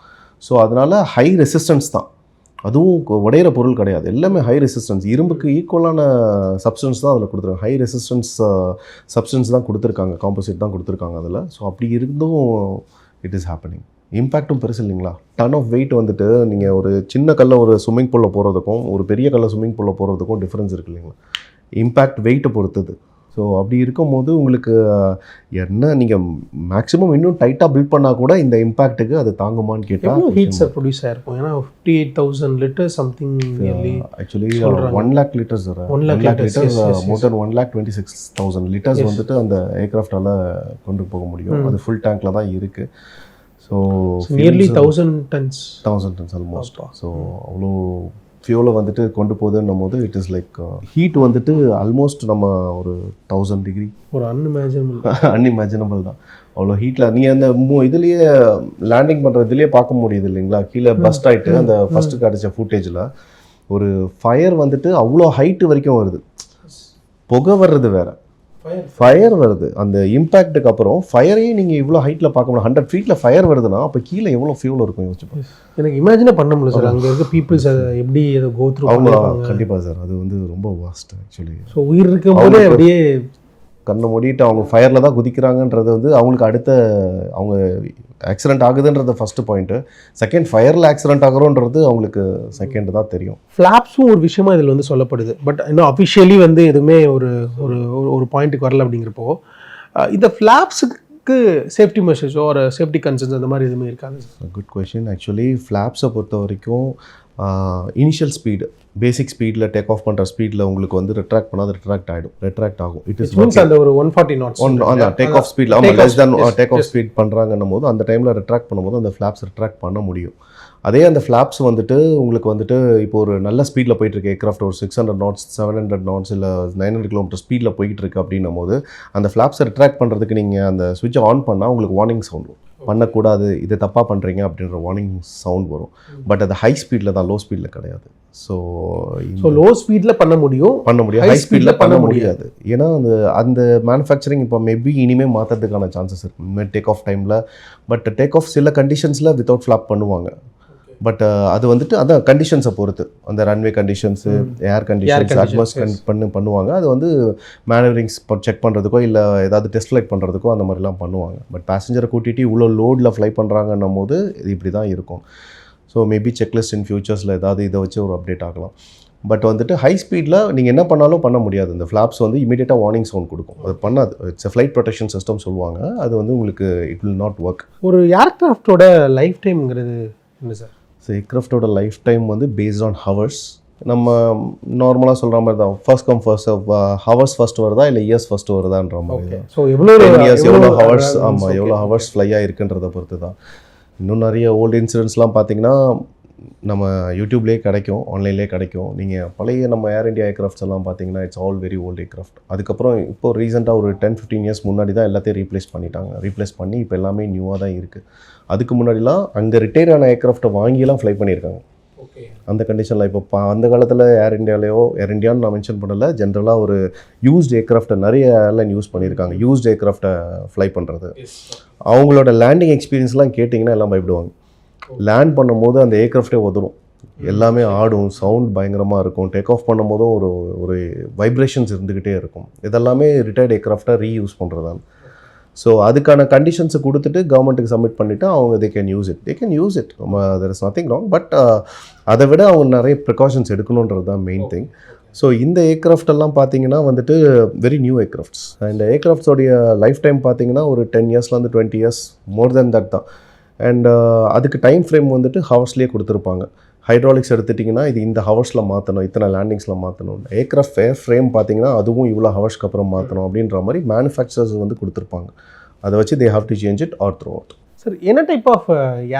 ஸோ அதனால் ஹை ரெசிஸ்டன்ஸ் தான், அதுவும் உடையிற பொருள் கிடையாது, எல்லாமே ஹை ரெசிஸ்டன்ஸ். இரும்புக்கு ஈக்குவலான சப்ஸ்டன்ஸ் தான் அதில் கொடுத்துருக்காங்க. ஹை ரெசிஸ்டன்ஸ் சப்ஸ்டன்ஸ் தான் கொடுத்துருக்காங்க, காம்போசிட் தான் கொடுத்துருக்காங்க அதில். ஸோ அப்படி இருந்தும் இட் இஸ் ஹேப்பனிங். இம்பேக்டும் பெருசு இல்லைங்களா. டன் ஆஃப் வெயிட் வந்துட்டு நீங்கள் ஒரு சின்ன கல்லை ஒரு ஸ்விம்மிங் பூலில் போகிறதுக்கும் ஒரு பெரிய கல்லை ஸ்விம்மிங் பூலில் போகிறதுக்கும் டிஃப்ரென்ஸ் இருக்குது இல்லைங்களா. இம்பேக்ட் வெயிட்டை பொறுத்தது. ஸோ அப்படி இருக்கும்போது உங்களுக்கு என்ன நீங்கள் மேக்ஸிமம் இன்னும் டைட்டாக பில்ட் பண்ணால் கூட இந்த இம்பேக்ட்டுக்கு அது தாங்குமான்னு கேட்டால் ஹீட் சார் ப்ரொடியூஸ் ஆகிருக்கும். ஏன்னா 58,000 litres something actually 1 lakh litres 1 lakh litres more than 1,26,000 litres வந்துட்டு அந்த ஏர்க்ராஃப்டால் கொண்டு போக முடியும். அது ஃபுல் டேங்க்கில் தான் இருக்குது. So nearly 1,000 tons almost. So அவ்வளோ ஃபியூலை வந்துட்டு கொண்டு போகுதுன்னும் போது இட் இஸ் லைக் ஹீட் வந்துட்டு ஆல்மோஸ்ட் நம்ம ஒரு 1000 டிகிரி ஒரு அன்இமேஜினபிள் தான். அவ்வளோ ஹீட்டில் நீ அந்த இதுலேயே லேண்டிங் பண்ணுற இதுலேயே பார்க்க முடியுது இல்லைங்களா, கீழே பஸ்ட் ஆகிட்டு அந்த ஃபஸ்ட்டு கிடச்ச ஃபுட்டேஜில் ஒரு ஃபயர் வந்துட்டு அவ்வளோ ஹைட்டு வரைக்கும் வருது. புகை வர்றது வேறு, ஃபயர் வருது. அந்த இம்பேக்ட்டுக்கு அப்புறம் ஃபயரையும் நீங்கள் இவ்வளோ ஹைட்டில் பார்க்க முடியும். 100 ஃபீட்டில் ஃபயர் வருதுன்னா அப்போ கீழே எவ்வளோ ஃபியூல் இருக்கும் யோசிச்சு. எனக்கு இமேஜினே பண்ண முடியல சார். அங்கே இருக்க பீப்புள்ஸ் அதை எப்படி அதை கோ த்ரூ அவங்க கண்டிப்பாக சார் அது வந்து ரொம்ப வாஸ்ட் ஆக்சுவலி. ஸோ உயிர் இருக்கும்போதே அப்படியே கண்ணை மூடிட்டு அவங்க ஃபயரில் தான் குதிக்கிறாங்கன்றது வந்து அவங்களுக்கு அடுத்த அவங்க ஆக்சிடென்ட் ஆகுதுன்றது ஃபஸ்ட்டு பாயிண்ட்டு. செகண்ட் ஃபயரில் ஆக்சிடென்ட் ஆகிறோன்றது அவங்களுக்கு செகண்ட் தான் தெரியும். ஃப்ளாப்ஸும் ஒரு விஷயமா இதில் வந்து சொல்லப்படுது. பட் இன்னும் அஃபிஷியலி வந்து எதுவுமே ஒரு ஒரு ஒரு பாயிண்ட்டுக்கு வரல. அப்படிங்கிறப்போ இந்த ஃப்ளாப்ஸுக்கு சேஃப்டி மெஷர்ஸோ ஒரு சேஃப்டி கன்சர்ன்ஸ் அந்த மாதிரி எதுவுமே இருக்காது? Good question. ஆக்சுவலி ஃப்ளாப்ஸை பொறுத்த வரைக்கும் இனிஷியல் ஸ்பீடு பேசிக் ஸ்பீடில் டேக் ஆஃப் பண்ணுற ஸ்பீடில் உங்களுக்கு வந்து ரிட்ராக்ட் பண்ணால் அது ரிட்ராக்ட் ஆகும். இட் இஸ் மீன்ஸ் அந்த ஒரு 140 knots அந்த டேக் ஆஃப் ஸ்பீடில் ஆமாம் less than take off speed பண்ணுறாங்கன்னும் போது அந்த டைமில் ரிட்ராக்ட் பண்ணும்போது அந்த ஃப்ளாப்ஸ் ரிட்ராக்ட் பண்ண முடியும். அதே அந்த ஃப்ளாப்ஸ் வந்துட்டு உங்களுக்கு வந்துட்டு இப்போ ஒரு நல்ல ஸ்பீடில் போயிட்டுருக்கு ஏர்க்ராஃப்ட் ஒரு 600 knots 700 knots இல்லை 900 km ஸ்பீடில் போயிட்டு இருக்கு அப்படின்னும் போது அந்த ஃப்ளாப்ஸை ரிட்ராக்ட் பண்ணுறதுக்கு நீங்கள் அந்த ஸ்விட்சை ஆன் பண்ணால் உங்களுக்கு வார்னிங் சவுண்ட் வரும். பண்ணக்கூடாது, இது தப்பாக பண்ணுறீங்க அப்படின்ற வார்னிங் சவுண்ட் வரும். பட் அது ஹை ஸ்பீடில் தான், லோ ஸ்பீடில் கிடையாது. ஸோ லோ ஸ்பீடில் பண்ண முடியும், ஹை ஸ்பீடில் பண்ண முடியாது. ஏன்னா அந்த மேனுஃபேக்சரிங் இப்போ மேபி இனிமேல் மாற்றுறதுக்கான சான்சஸ் இருக்குது இனிமேல் டேக் ஆஃப் டைமில். பட் டேக் ஆஃப் சில கண்டிஷன்ஸில் வித்தவுட் ஃப்ளாப் பண்ணுவாங்க. பட் அது வந்துட்டு அதான் கண்டிஷன்ஸை பொறுத்து, அந்த ரன்வே கண்டிஷன்ஸு, ஏர் கண்டிஷன்ஸ், அட்மாஸ் பண்ணுவாங்க. அது வந்து மேனவரிங்ஸ் செக் பண்ணுறதுக்கோ இல்லை ஏதாவது டெஸ்ட் ஃப்ளைட் பண்ணுறதுக்கோ அந்த மாதிரிலாம் பண்ணுவாங்க. பட் பேசஞ்சரை கூட்டிகிட்டு இவ்வளோ லோடில் ஃப்ளை பண்ணுறாங்கன்னும் போது இது இப்படி தான் இருக்கும். ஸோ மேபி செக்லிஸ்ட் இன் ஃபியூச்சர்ஸில் ஏதாவது இதை வச்சு ஒரு அப்டேட் ஆகலாம். பட் வந்துட்டு ஹை ஸ்பீடில் நீங்கள் என்ன பண்ணாலும் பண்ண முடியாது. இந்த ஃப்ளாப்ஸ் வந்து இமீடியட்டாக வார்னிங் சவுண்ட் கொடுக்கும். அது பண்ணாது. இட்ஸ் ஃப்ளைட் ப்ரொடெக்ஷன் சிஸ்டம் சொல்லுவாங்க. அது வந்து உங்களுக்கு இட் வில் நாட் ஒர்க். ஒரு ஏர்க்ராஃப்டோட லைஃப் டைம்ங்கிறது என்ன சார்? ஸோ ஏர்க்ராஃப்டோட லைஃப் டைம் வந்து பேஸ்ட் ஆன் ஹவர்ஸ். நம்ம நார்மலாக சொல்கிற மாதிரி தான் first come first hours first வருதா இல்லை இயர்ஸ் ஃபர்ஸ்ட் வருதான்ற மாதிரி. ஸோ எவ்வளோ ஹவர்ஸ் ஆமாம் எவ்வளோ ஹவர்ஸ் ஃப்ளை ஆகிருக்குன்றதை பொறுத்து தான். இன்னும் நிறைய ஓல்டு இன்சிடென்ட்ஸ்லாம் பார்த்தீங்கன்னா நம்ம யூடியூப்லேயே கிடைக்கும், ஆன்லைன்லேயே கிடைக்கும். நீங்கள் பழைய நம்ம ஏர் இண்டியா ஏர்க்ராஃப்ட்ஸ் எல்லாம் பார்த்தீங்கன்னா it's all very old aircraft. அதுக்கப்புறம் இப்போ ரீசெண்டாக ஒரு 10-15 years முன்னாடி தான் எல்லாத்தையும் ரீப்ளேஸ் பண்ணி இப்போ எல்லாமே நியூவாக தான் இருக்குது. அதுக்கு முன்னாடிலாம் அங்கே ரிட்டையர் ஆன ஏர்க்ராஃப்ட்டை வாங்கியெல்லாம் ஃப்ளை பண்ணியிருக்காங்க. அந்த கண்டிஷனில் இப்போ அந்த காலத்தில் ஏர் இண்டியான்னு நான் மென்ஷன் பண்ணலை, ஜென்ரலாக ஒரு யூஸ்ட் ஏர்க்ராஃப்ட்டை நிறைய ஏர்லைன் யூஸ் பண்ணியிருக்காங்க. யூஸ்ட் ஏர்க்ராஃப்ட்டை ஃப்ளை பண்ணுறது அவங்களோட லேண்டிங் எக்ஸ்பீரியன்ஸ்லாம் கேட்டிங்கன்னா எல்லாம் பயப்படுவாங்க. லேண்ட் பண்ணும்போது அந்த ஏர்க்ராஃப்டே உதரும், எல்லாமே ஆடும், சவுண்ட் பயங்கரமாக இருக்கும். டேக் ஆஃப் பண்ணும்போதும் ஒரு வைப்ரேஷன்ஸ் இருந்துக்கிட்டே இருக்கும். இதெல்லாமே ரிட்டையர்ட் ஏர்க்ராஃப்டாக ரீயூஸ் பண்ணுறதான். ஸோ அதுக்கான கண்டிஷன்ஸை கொடுத்துட்டு கவர்மெண்ட்டுக்கு சப்மிட் பண்ணிவிட்டு அவங்க they can use it. There is nothing wrong. But அதை விட அவங்க நிறைய ப்ரிகாஷன்ஸ் எடுக்கணுன்றது தான் மெயின் திங். ஸோ இந்த ஏர்க்ராஃப்டெல்லாம் பார்த்தீங்கன்னா வந்துட்டு வெரி நியூ ஏர்க்ராஃப்ட்ஸ். இந்த ஏர்க்ராஃப்ட்ஸோடைய லைஃப் டைம் பார்த்தீங்கன்னா ஒரு 10 yearsலேருந்து 20 years மோர் தென் தட் தான். அண்ட் அதுக்கு டைம் ஃப்ரேம் வந்துட்டு ஹவர்ஸ்லேயே கொடுத்துருப்பாங்க. ஹைட்ராலிக்ஸ் எடுத்துட்டிங்கன்னா இது இந்த ஹவர்ஸில் மாற்றணும், இத்தனை லேண்டிங்ஸில் மாற்றணும். ஏர்க்ராஃப்ட் ஃப்ரேம் பார்த்தீங்கன்னா அதுவும் இவ்வளோ ஹவர்ஸ்க்கு அப்புறம் மாற்றணும் அப்படின்ற மாதிரி மேனுஃபேக்சரர்ஸ் வந்து கொடுத்துருப்பாங்க. அதை வச்சு they have to change it or through out. Sir என்ன டைப் ஆஃப்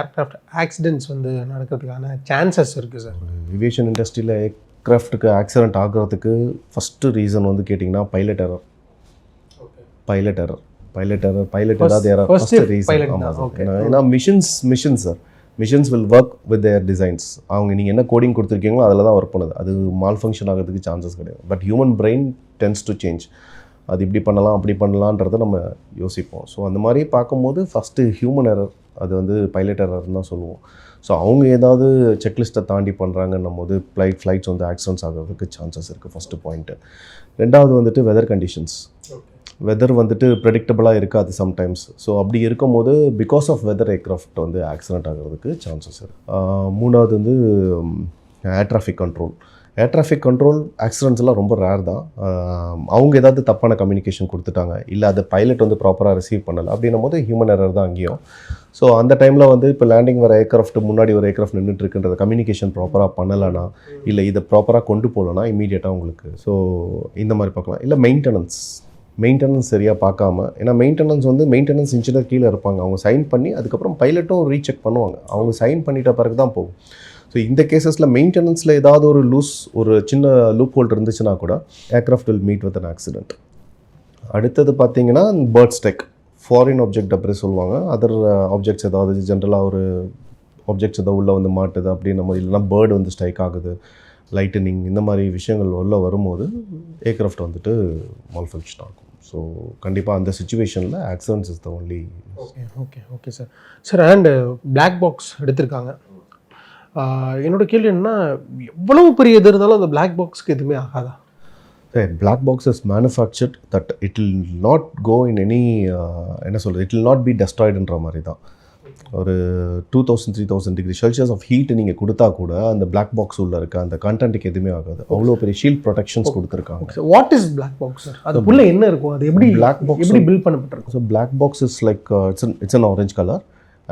ஏர்க்ராஃப்ட் ஆக்சிடென்ட்ஸ் வந்து நடக்கிறதுக்கான சான்சஸ் இருக்குது சார்? ஏவியேஷன் இண்டஸ்ட்ரியில் ஏர்க்ராஃப்ட்டுக்கு ஆக்சிடென்ட் ஆகிறதுக்கு ஃபஸ்ட்டு ரீசன் வந்து கேட்டிங்கன்னா பைலட் எரர் ஏதாவது எரர் ஃபஸ்ட்டு ரீசன். ஆமாம், ஏன்னா machines will work with their designs. நீங்கள் என்ன கோடிங் கொடுத்துருக்கீங்களோ அதில் தான் ஒர்க் பண்ணுது. அது மால்ஃபங்க்ஷன் ஆகிறதுக்கு சான்சஸ் கிடையாது. But human brain tends to change. அது இப்படி பண்ணலாம் அப்படி பண்ணலான்றதை நம்ம யோசிப்போம். ஸோ அந்த மாதிரி பார்க்கும்போது ஃபஸ்ட்டு ஹியூமன் எரர், அது வந்து பைலட் எரர்னு தான் சொல்லுவோம். ஸோ அவங்க ஏதாவது செக்லிஸ்ட்டை தாண்டி பண்ணுறாங்கன்னும் போது ஃப்ளைட்ஸ் வந்து ஆக்சிடென்ட்ஸ் ஆகிறதுக்கு சான்சஸ் இருக்குது ஃபஸ்ட்டு பாயிண்ட்டு. ரெண்டாவது வந்துட்டு வெதர் கண்டிஷன்ஸ். வெதர் வந்துட்டு ப்ரெடிக்டபுளாக இருக்காது சம்டைம்ஸ். ஸோ அப்படி இருக்கும்போது பிகாஸ் ஆஃப் வெதர் ஏர்க்ராஃப்ட் வந்து ஆக்சிடென்ட் ஆகிறதுக்கு சான்சஸ் இருக்குது. மூணாவது வந்து ஏர் டிராஃபிக் கண்ட்ரோல் ஆக்சிடென்ட்ஸ்லாம் ரொம்ப ரேர் தான். அவங்க ஏதாவது தப்பான கம்யூனிகேஷன் கொடுத்துட்டாங்க, இல்லை அது பைலட் வந்து ப்ராப்பராக ரிசீவ் பண்ணலை அப்படின்னும் போது ஹியூமன் எரர் தான் அங்கேயும். ஸோ அந்த டைமில் வந்து இப்போ லேண்டிங் வர ஏர்க்ராஃப்ட் முன்னாடி ஒரு ஏர்க்ராஃப்ட் நின்றுட்டுருக்குன்றத கம்யூனிகேஷன் ப்ராப்பராக பண்ணலைன்னா, இல்லை இதை ப்ராப்பராக கொண்டு போகலன்னா இமீடியட்டாக உங்களுக்கு ஸோ இந்த மாதிரி பார்க்கலாம். இல்லை மெயின்டெனன்ஸ் சரியாக பார்க்காம, ஏன்னா மெயின்டெனன்ஸ் இன்ஜினியர் கீழே இருப்பாங்க. அவங்க சைன் பண்ணி அதுக்கப்புறம் பைலட்டும் ரீசெக் பண்ணுவாங்க. அவங்க சைன் பண்ணிட்ட பிறகு தான் போகும். ஸோ இந்த கேசஸில் மெயின்டெனன்ஸில் ஏதாவது ஒரு சின்ன லூப் ஹோல்ட் இருந்துச்சுன்னா கூட aircraft will meet with an accident. அடுத்தது பார்த்தீங்கன்னா பேர்ட் ஸ்ட்ரைக், ஃபாரின் ஆப்ஜெக்ட் அப்படி சொல்லுவாங்க. அதர் ஆப்ஜெக்ட்ஸ் ஏதாவது ஜென்ரலாக ஒரு ஆப்ஜெக்ட்ஸ் ஏதாவது உள்ளே வந்து மாட்டுது அப்படின்ன மாதிரி, இல்லைனா பேர்டு வந்து ஸ்ட்ரைக் ஆகுது, லைட்டனிங், இந்த மாதிரி விஷயங்கள் உள்ளே வரும்போது ஏர்க்ராஃப்ட் வந்துட்டு மால்ஃபங்க்ஷன் ஆகும். ஸோ கண்டிப்பாக அந்த சுச்சுவேஷனில் accidents is the only. Okay sir. Sir and black box எடுத்திருக்காங்க. என்னோட கேள்வி என்னன்னா, எவ்வளவு பெரிய இது இருந்தாலும் அந்த பிளாக் பாக்ஸ்க்கு எதுவுமே ஆகாதா? Black box is manufactured that it will not go in any என்ன சொல்கிறது, it will not be destroyedன்ற மாதிரி தான். ஒரு 2000-3000 டிகிரி செல்சியஸ் ஆஃப் ஹீட் நீங்கள் கொடுத்தா கூட அந்த பிளாக் பாக்ஸ் உள்ள இருக்க அந்த கண்டென்ட்டுக்கு எதுவுமே ஆகாது. அவ்வளோ பெரிய ஷீல்ட் ப்ரொடெக்ஷன்ஸ் கொடுத்துருக்காங்க. What is black box sir? அதுக்குள்ளே என்ன இருக்கும்? அது எப்படி பிளாக் பாக்ஸ் எப்படி பில்ட் பண்ணப்பட்டிருக்கும்? So black box is like it's an orange colour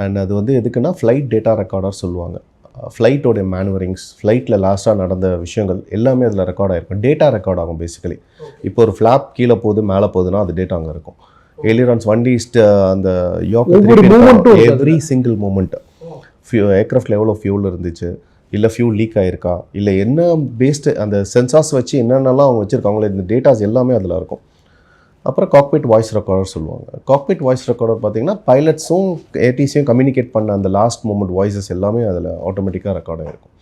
and அது வந்து எதுக்குன்னா ஃப்ளைட் டேட்டா ரெக்கார்டர் சொல்லுவாங்க. ஃப்ளைட்டோடைய மேனுவரிங்ஸ், ஃப்ளைட்டில் லாஸ்ட்டாக நடந்த விஷயங்கள் எல்லாமே அதில் ரெக்கார்ட் ஆகிருக்கும். டேட்டா ரெக்கார்ட் ஆகும் பேசிக்கலி. இப்போ ஒரு ஃப்ளாப் கீழே போகுது மேலே போகுதுன்னா அது டேட்டா அங்கே இருக்கும். எலிரான்ஸ் வண்டி அந்த எவ்ரி சிங்கிள் மூமெண்ட், ஏர்க்ராஃப்டில் எவ்வளோ ஃபியூல் இருந்துச்சு, இல்லை ஃபியூல் லீக் ஆகிருக்கா, இல்லை என்ன பேஸ்டு அந்த சென்சார்ஸ் வச்சு என்னென்னலாம் அவங்க வச்சுருக்காங்களோ இந்த டேட்டாஸ் எல்லாமே அதில் இருக்கும். அப்புறம் காக்பிட் வாய்ஸ் ரெக்கார்டர் சொல்லுவாங்க. காக்பிட் வாய்ஸ் ரெக்கார்டர் பார்த்தீங்கன்னா பைலட்ஸும் ஏடிசியும் கம்யூனிகேட் பண்ண அந்த லாஸ்ட் மூமெண்ட் வாய்ஸஸ் எல்லாமே அதில் ஆட்டோமேட்டிக்காக ரெக்கார்ட் ஆகிருக்கும்.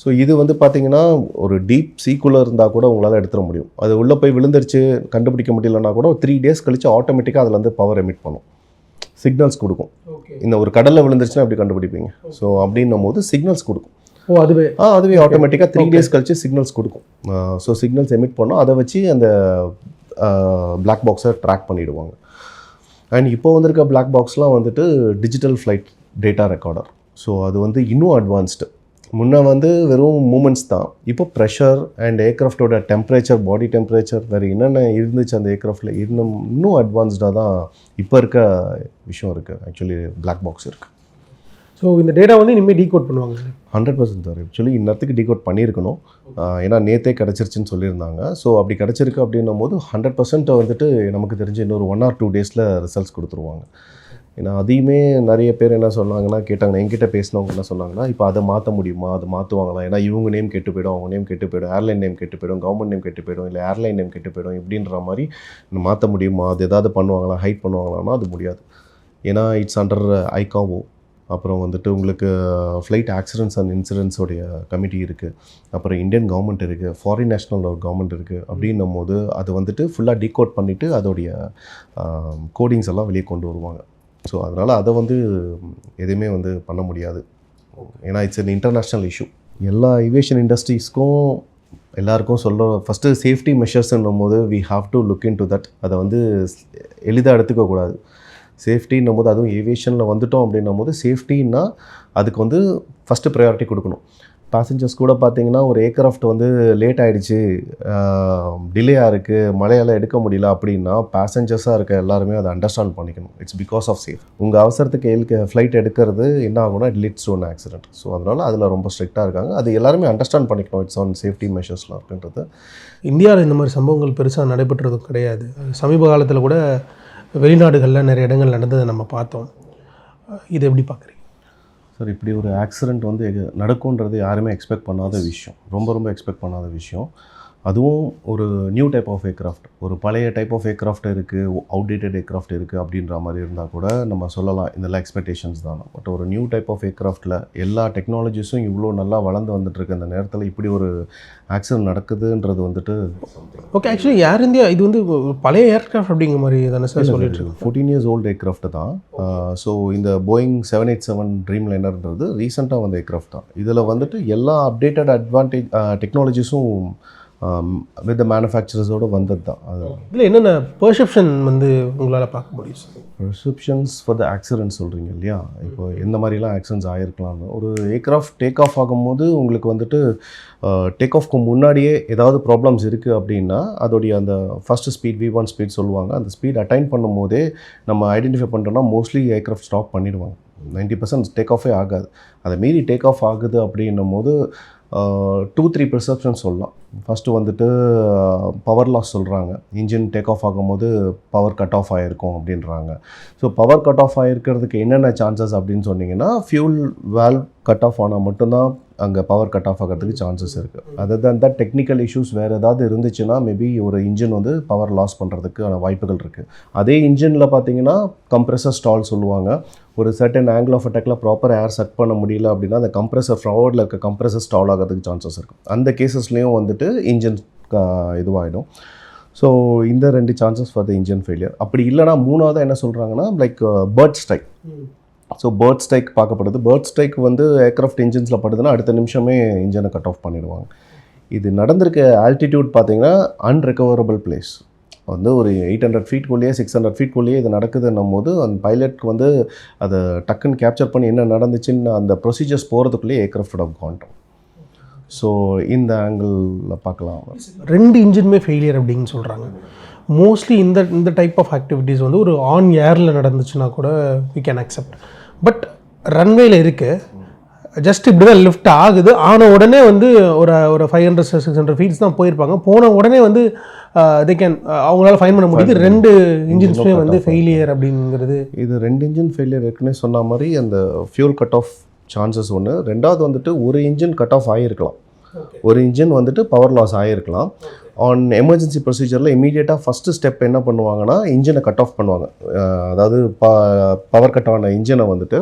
ஸோ இது வந்து பார்த்தீங்கன்னா ஒரு டீப் சீக்குள்ளே இருந்தால் கூட உங்களால் எடுத்துட முடியும். அது உள்ளே போய் விழுந்துருச்சு கண்டுபிடிக்க முடியலன்னா கூட 3 days கழிச்சு ஆட்டோமேட்டிக்காக அதில் வந்து பவர் எமிட் பண்ணும், சிக்னல்ஸ் கொடுக்கும். இந்த ஒரு கடலில் விழுந்துருச்சுன்னா எப்படி கண்டுபிடிப்பீங்க? ஸோ அப்படின்னும் போது சிக்னல்ஸ் கொடுக்கும். அதுவே ஆட்டோமேட்டிக்காக 3 days கழிச்சு சிக்னல்ஸ் கொடுக்கும். ஸோ சிக்னல்ஸ் எமிட் பண்ணோம், அதை வச்சு அந்த பிளாக் பாக்ஸை ட்ராக் பண்ணிவிடுவாங்க. அண்ட் இப்போ வந்திருக்க பிளாக் பாக்ஸ்லாம் வந்துட்டு digital flight data recorder. So அது வந்து இன்னும் அட்வான்ஸ்டு. முன்னே வந்து வெறும் மூமெண்ட்ஸ் தான், இப்போ ப்ரெஷர் அண்ட் ஏர்க்ராஃப்டோட டெம்பரேச்சர், பாடி டெம்பரேச்சர், வேறு என்னென்ன இருந்துச்சு அந்த ஏர்க்ராஃப்டில் இன்னும் அட்வான்ஸ்டாக தான் இப்போ இருக்க விஷயம் இருக்குது. ஆக்சுவலி பிளாக் பாக்ஸ் இருக்குது. ஸோ இந்த டேட்டா வந்து இனிமேல் டீகோட் பண்ணுவாங்க 100% சார். ஆக்சுவலி இன்னத்துக்கு டீகோட் பண்ணியிருக்கணும், ஏன்னா நேற்றே கிடச்சிருச்சுன்னு சொல்லியிருந்தாங்க. ஸோ அப்படி கிடச்சிருக்கு அப்படின்னும் போது 100% வந்துட்டு நமக்கு தெரிஞ்சு இன்னொரு 1 or 2 days ரிசல்ட்ஸ் கொடுத்துருவாங்க. ஏன்னா அதையுமே நிறைய பேர் என்ன சொன்னாங்கன்னா கேட்டாங்க, என்கிட்ட பேசினவங்க என்ன சொன்னாங்கன்னா, இப்போ அதை மாற்ற முடியுமா, அதை மாற்றுவாங்களா, ஏன்னா இவங்க நேம் கெட்டு போய்டும், அவங்க நேம் கெட்டு போய்டும், ஏர்லைன் நேம் கெட்டு போய்டும், கவர்மெண்ட் நேம் கெட்டு போய்டும், இல்லை ஏர்லைன் நேம் கெட்டு போய்டும், இப்படின்ற மாதிரி மாற்ற முடியுமா, அது ஏதாவது பண்ணுவாங்களா, ஹைட் பண்ணுவாங்களான்னா அது முடியாது. ஏன்னா இட்ஸ் அண்டர் ஐகாவோ. அப்புறம் வந்துட்டு உங்களுக்கு ஃப்ளைட் ஆக்சிடென்ட்ஸ் அண்ட் இன்சூரன்ஸோடைய கமிட்டி இருக்குது, அப்புறம் இந்தியன் கவர்மெண்ட் இருக்குது, ஃபாரின் நேஷ்னல் ஒரு கவர்மெண்ட் இருக்குது. அப்படின்னும் போது அது வந்துட்டு ஃபுல்லாக டீகோட் பண்ணிவிட்டு அதோடைய கோடிங்ஸ் எல்லாம் வெளியே கொண்டு வருவாங்க. ஸோ அதனால் அதை வந்து எதுவுமே வந்து பண்ண முடியாது. ஏன்னா இட்ஸ் அன் இன்டர்நேஷ்னல் இஷ்யூ. எல்லா ஏவியேஷன் இண்டஸ்ட்ரீஸ்க்கும் எல்லாருக்கும் ஃபஸ்ட்டு சேஃப்டி மெஷர்ஸ்ன்னும் போது we have to look into that. அதை வந்து எளிதாக எடுத்துக்கக்கூடாது. சேஃப்டின்னும் போது அதுவும் ஏவியேஷனில் வந்துட்டோம் அப்படின்னும் போது சேஃப்டின்னா அதுக்கு வந்து ஃபஸ்ட்டு ப்ரையாரிட்டி கொடுக்கணும். பேசஞ்சர்ஸ் கூட பார்த்தீங்கன்னா ஒரு ஏர்க்ராஃப்ட் வந்து லேட் ஆகிடுச்சு, டிலேயாக இருக்குது, மழையால் எடுக்க முடியல அப்படின்னா பேசஞ்சர்ஸாக இருக்க எல்லாருமே அதை அண்டர்ஸ்டாண்ட் பண்ணிக்கணும். It's because of safe. உங்கள் அவசரத்துக்கு ஃப்ளைட் எடுக்கிறது என்ன ஆகும்னா it leads to an accident. So அதனால் அதில் ரொம்ப ஸ்ட்ரிக்டாக இருக்காங்க. அது எல்லாருமே அண்டர்ஸ்டாண்ட் பண்ணிக்கணும் இட்ஸ் ஆன் சேஃப்டி மெஷர்ஸ்லாம் இருக்குன்றது. இந்தியாவில் இந்த மாதிரி சம்பவங்கள் பெருசாக நடைபெற்றதும் கிடையாது. சமீப காலத்தில் கூட வெளிநாடுகளில் நிறைய இடங்கள் நடந்ததை நம்ம பார்த்தோம். இது எப்படி பார்க்குறீங்க சார்? இப்படி ஒரு ஆக்சிடெண்ட் வந்து நடக்கும்ன்றது யாருமே எக்ஸ்பெக்ட் பண்ணாத விஷயம், ரொம்ப எக்ஸ்பெக்ட் பண்ணாத விஷயம். அதுவும் ஒரு நியூ டைப் ஆஃப் ஏர்க்ராஃப்ட், ஒரு பழைய டைப் ஆஃப் ஏர்க்ராஃப்ட் இருக்குது, அவுடேட்டட் ஏர்க்ராஃப்ட் இருக்குது அப்படின்ற மாதிரி இருந்தால் கூட நம்ம சொல்லலாம் இதெல்லாம் எக்ஸ்பெக்டேஷன்ஸ் தான். பட் ஒரு நியூ டைப் ஆஃப் ஏர்க்ராஃப்டில் எல்லா டெக்னாலஜிஸும் இவ்வளோ நல்லா வளர்ந்து வந்துட்டுருக்கு அந்த நேரத்தில் இப்படி ஒரு ஆக்சிடென்ட் நடக்குதுன்றது வந்துட்டு ஓகே. ஆக்சுவலி ஏர் இந்தியா இது வந்து பழைய ஏர்க்ராஃப்ட் அப்படிங்கிற மாதிரி தானே சார் சொல்லிட்டு 14 years old ஏர்க்ராஃப்ட் தான். ஸோ இந்த போயிங் 787 ட்ரீம் லைனர்ன்றது ரீசெண்டாக வந்த ஏர்க்ராஃப்ட் தான். இதில் வந்துட்டு எல்லா அப்டேட்டட் டெக்னாலஜிஸும் வித் த மேனுஃபேக்சரர்ஸோடு வந்தது தான். அது இதில் என்னென்ன பெர்செப்ஷன் வந்து உங்களால் பார்க்க முடியும் sir? Perceptions for the accident சொல்கிறீங்க இல்லையா? இப்போ எந்த மாதிரிலாம் ஆக்சிடென்ட்ஸ் ஆகிருக்கலாம்னு ஒரு ஏர்க்ராஃப்ட் டேக் ஆஃப் ஆகும்போது உங்களுக்கு வந்துட்டு டேக் ஆஃப்க்கு முன்னாடியே ஏதாவது ப்ராப்ளம்ஸ் இருக்குது அப்படின்னா அதோடைய அந்த ஃபஸ்ட்டு ஸ்பீட் V1 ஸ்பீட் சொல்லுவாங்க, அந்த ஸ்பீட் அட்டைன் பண்ணும் போதே நம்ம ஐடென்டிஃபை பண்ணுறோன்னா மோஸ்ட்லி ஏர்க்ராஃப்ட் ஸ்டாப் பண்ணிடுவாங்க. 90% டேக் ஆஃபே ஆகாது. அதை மீறி டேக் ஆஃப் ஆகுது அப்படின்னும் போது 2-3 பெர்செப்ஷன் சொல்லலாம். ஃபஸ்ட்டு வந்துட்டு பவர் லாஸ் சொல்கிறாங்க. இன்ஜின் டேக் ஆஃப் ஆகும்போது பவர் கட் ஆஃப் ஆகிருக்கும் அப்படின்றாங்க. ஸோ பவர் கட் ஆஃப் ஆகிருக்கிறதுக்கு என்னென்ன சான்சஸ் அப்படின்னு சொன்னிங்கன்னா ஃபியூல் வால்வ் கட் ஆஃப் ஆனால் மட்டும்தான் அங்கே பவர் கட் ஆஃப் ஆகிறதுக்கு சான்சஸ் இருக்குது. Other than that technical issues வேறு ஏதாவது இருந்துச்சுன்னா மேபி ஒரு இன்ஜின் வந்து பவர் லாஸ் பண்ணுறதுக்கான வாய்ப்புகள் இருக்குது. அதே இன்ஜினில் பார்த்தீங்கன்னா கம்ப்ரெசர் ஸ்டால் சொல்லுவாங்க. ஒரு சர்டன் ஆங்கிள் ஆஃப் அட்டாக்ல ப்ராப்பர் ஏர் சக் பண்ண முடியல அப்படின்னா அந்த கம்ப்ரெசர் ஃபார்வர்டில் இருக்க கம்ப்ரெசர் ஸ்டால் ஆகிறதுக்கு சான்சஸ் இருக்குது. அந்த கேசஸ்லேயும் வந்துட்டு இன்ஜின் இதுவாகிடும். ஸோ இந்த 2 chances for the engine failure. அப்படி இல்லைனா மூணாவது என்ன சொல்கிறாங்கன்னா like bird strike. So bird strike பார்க்கப்படுது. பேர்ட் ஸ்ட்ரைக் வந்து ஏர்க்ராஃப்ட் இன்ஜின்ஸில் படுதுன்னா அடுத்த நிமிஷமே இன்ஜினை கட் ஆஃப் பண்ணிடுவாங்க. இது நடந்திருக்க ஆல்டிடியூட் பார்த்தீங்கன்னா அன்ரெக்கவரபிள் பிளேஸ் வந்து ஒரு 800 ஃபீட்குள்ளேயே 600 ஃபீட்குள்ளேயே இது நடக்குதுன்னும் போது அந்த பைலட்க்கு வந்து அதை டக்குன்னு கேப்சர் பண்ணி என்ன நடந்துச்சுன்னு அந்த ப்ரொசீஜர்ஸ் போகிறதுக்குள்ளேயே ஏர்க்ராஃப்ட் ஆஃப் காண்டோம். ஸோ இந்த ஆங்கிளில் பார்க்கலாம். 2 இன்ஜினுமே ஃபெயிலியர் அப்படின்னு சொல்கிறாங்க. மோஸ்ட்லி இந்த டைப் ஆஃப் ஆக்டிவிட்டீஸ் வந்து ஒரு ஆன் ஏரில் நடந்துச்சுன்னா கூட வி கேன் அக்செப்ட். பட் ரன்வேல இருக்குது, ஜஸ்ட் இப்படி தான் லிஃப்ட் ஆகுது, ஆன உடனே வந்து ஒரு 500-600 ஃபீட்ஸ் தான் போயிருப்பாங்க. போன உடனே வந்து தே கேன் அவங்களால ஃபைன் பண்ண முடியுது 2 இன்ஜின்ஸுமே வந்து ஃபெயிலியர் அப்படிங்கிறது. இது 2 இன்ஜின் ஃபெயிலியர் ஏற்கனவே சொன்ன மாதிரி அந்த ஃபியூல் கட் ஆஃப் சான்சஸ் ஒன்று. ரெண்டாவது வந்துட்டு ஒரு இன்ஜின் கட் ஆஃப் ஆகிருக்கலாம், ஒரு இன்ஜின் வந்துட்டு பவர் லாஸ் ஆகிருக்கலாம். ஆன் எமர்ஜென்சி ப்ரொசீஜரில் இமீடியட்டாக ஃபஸ்ட்டு ஸ்டெப் என்ன பண்ணுவாங்கன்னா இன்ஜினை கட் ஆஃப் பண்ணுவாங்க. அதாவது பவர் கட் ஆன இன்ஜினை வந்துட்டு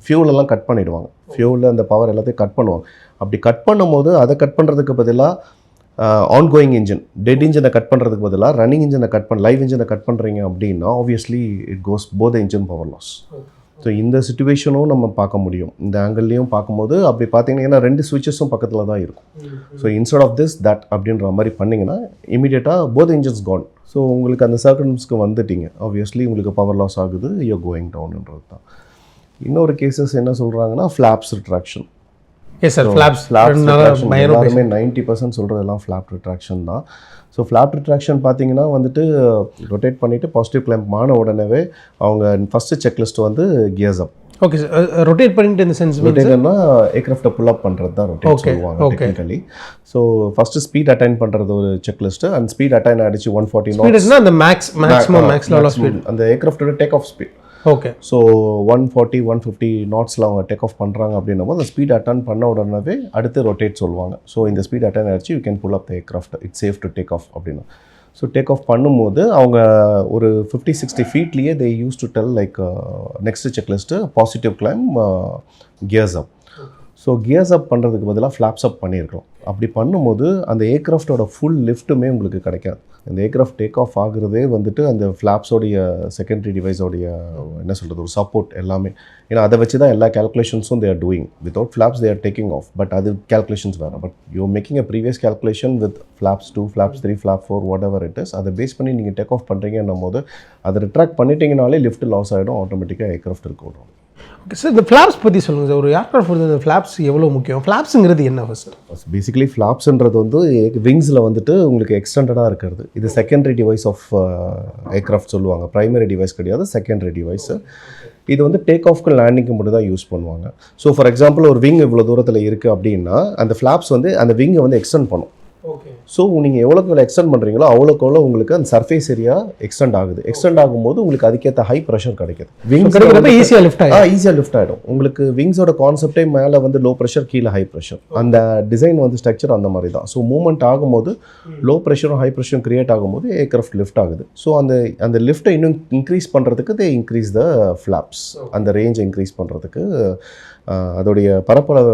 ஃபியூலெல்லாம் கட் பண்ணிவிடுவாங்க. ஃபியூலில் அந்த பவர் எல்லாத்தையும் கட் பண்ணுவாங்க. அப்படி கட் பண்ணும்போது அதை கட் பண்ணுறதுக்கு பதிலாக ஆன்கோயிங் இன்ஜின் டெட் இன்ஜினை கட் பண்ணுறதுக்கு பதிலாக ரன்னிங் இன்ஜினை லைவ் இன்ஜினை கட் பண்ணுறீங்க அப்படின்னா obviously it goes both engine power loss. So இந்த சிச்சுவேஷனும் நம்ம பார்க்க முடியும். இந்த ஆங்கிள்லேயும் பார்க்கும்போது அப்படி பார்த்தீங்கன்னா ஏன்னா 2 ஸ்விட்சஸும் பக்கத்தில் தான் இருக்கும். So instead of this that அப்படின்ற மாதிரி பண்ணிங்கன்னா இமீடியட்டாக போத் இன்ஜின்ஸ் கான். ஸோ உங்களுக்கு அந்த சர்க்கம்ஸ்க்கு வந்துட்டீங்க, ஆப்வியஸ்லி உங்களுக்கு பவர் லாஸ் ஆகுது, யூ கோயிங் டவுன்ன்றது தான். இன்னொரு கேசஸ் என்ன சொல்கிறாங்கன்னா flaps retraction. Yes sir, flaps எல்லாருமே 90% சொல்கிறதெல்லாம் ஃப்ளாப் ரிட்ராக்ஷன் தான். ஸோ ஃப்ளாப் ரிட்ராக்ஷன் பார்த்தீங்கன்னா வந்துட்டு ரொட்டேட் பண்ணிவிட்டு பாசிட்டிவ் கிளைம்ப் ஆன உடனே அவங்க ஃபஸ்ட்டு செக்லிஸ்ட் வந்து gears up. Okay sir, rotate பண்ணிட்டு இந்த சென்ஸ் ரொட்டேட்னா ஏர்க்ராஃப்ட்டை புல் அப் பண்ணுறது தான் ரொட்டேட் சொல்லுவாங்க technically. So first speed attain பண்ணுறது ஒரு செக்லிஸ்ட்டு. அந்த ஸ்பீட் அட்டைன் ஆகிடுச்சு 140 knots, அந்த மேக்ஸ் லெவல் ஆஃப் ஸ்பீட் அந்த ஏர்க்ராஃப்டோட take off speed. Okay, so 140-150 knotsல அவங்க டேக் ஆஃப் பண்ணுறாங்க அப்படின்னும் போது அந்த ஸ்பீட் அட்டன் பண்ண உடனே அடுத்து ரொட்டேட் சொல்லுவாங்க. ஸோ இந்த ஸ்பீட் அட்டன் ஆகிடுச்சு, you can pull up the aircraft, it's safe to take off அப்படின்னு. ஸோ டேக் ஆஃப் பண்ணும்போது அவங்க ஒரு 50-60 ஃபீட்லேயே they use to tell like next checklist positive climb gears up. So gears up பண்ணுறதுக்கு பதிலாக flops அப் பண்ணியிருக்கலாம். அப்படி பண்ணும்போது அந்த ஏர்க்ராஃப்டோட ஃபுல் லிஃப்ட்டுமே உங்களுக்கு கிடைக்காது. அந்த ஏர்க்ராஃப்ட் டேக் ஆஃப் ஆகுறதே வந்துட்டு அந்த ஃப்ளாப்ஸோடைய செகண்டரி டிவைஸோடைய என்ன சொல்கிறது ஒரு சப்போர்ட் எல்லாமே. ஏன்னா அதை வச்சு தான் எல்லா கேல்குலேஷன்ஸும் they are doing. Without flaps they are taking off. But அது கேல்குலேஷன்ஸ் வேறு. But you making a previous calculation with flaps 2, flaps 3, flap 4 whatever it is. அதை பேஸ் பண்ணி நீங்கள் டேக் ஆஃப் பண்ணுறீங்கன்னும் போது அதை ரிட்ராக்ட் பண்ணிட்டீங்கனாலே லிஃப்ட் லாஸ் ஆகிடும், ஆட்டோமேட்டிக்காக aircraft இருக்கணும். ஓகே சார், இந்த ஃப்ளாப்ஸ் பற்றி சொல்லுங்கள் சார். ஒரு ஏர்க்ராஃப்ட் வந்து இந்த ஃப்ளாப்ஸ் எவ்வளோ முக்கியம்? ஃப்ளாப்ஸுங்கிறது என்ன ஃபஸ்ட்? பேசிக்கலி ஃப்ளாப்ஸ்ன்றது வந்து விங்ஸில் வந்துட்டு உங்களுக்கு எக்ஸ்டெண்டடாக இருக்கிறது. இது செகண்டரி டிவைஸ் ஆஃப் ஏர்க்ராஃப்ட் சொல்லுவாங்க. ப்ரைமரி டிவைஸ் கிடையாது, செகண்டரி டிவைஸு. இது வந்து டேக் ஆஃப்க்கு லேண்டிங்க்கு மட்டும் தான் யூஸ் பண்ணுவாங்க. ஸோ ஃபார் எக்ஸாம்பிள் ஒரு விங் இவ்வளோ தூரத்தில் இருக்குது அப்படின்னா அந்த ஃப்ளாப்ஸ் வந்து அந்த விங்கை வந்து எக்ஸ்டெண்ட் பண்ணும். ஸோ நீங்கள் எவ்வளோக்கு எக்ஸ்டெண்ட் பண்ணுறீங்களோ அவ்வளோக்கு உங்களுக்கு அந்த சர்ஃபேஸ் ஏரியா எக்ஸ்டெண்ட் ஆகுது. எக்ஸ்டெண்ட் ஆகும்போது உங்களுக்கு அதுக்கேற்ற ஹை ப்ரெஷர் கிடைக்குது. விங்ஸ் ஈஸியாக லிஃப்ட் ஆகிடும். உங்களுக்கு விங்ஸோட கான்செப்டே மேலே வந்து லோ ப்ரெஷர், கீழே ஹை ப்ரெஷர். அந்த டிசைன் வந்து ஸ்ட்ரக்சர் அந்த மாதிரி தான். ஸோ மூவ்மெண்ட் ஆகும்போது லோ ப்ரெஷரும் ஹை ப்ரெஷரும் கிரியேட் ஆகும்போது ஏர்க்ராஃப்ட் லிஃப்ட் ஆகுது. ஸோ அந்த லிஃப்ட்டை இன்னும் இன்க்ரீஸ் பண்ணுறதுக்கு தே இன்க்ரீஸ் த ஃப்ளாப்ஸ். அந்த ரேஞ்சை இன்க்ரீஸ் பண்ணுறதுக்கு அதோடைய பரப்பளவு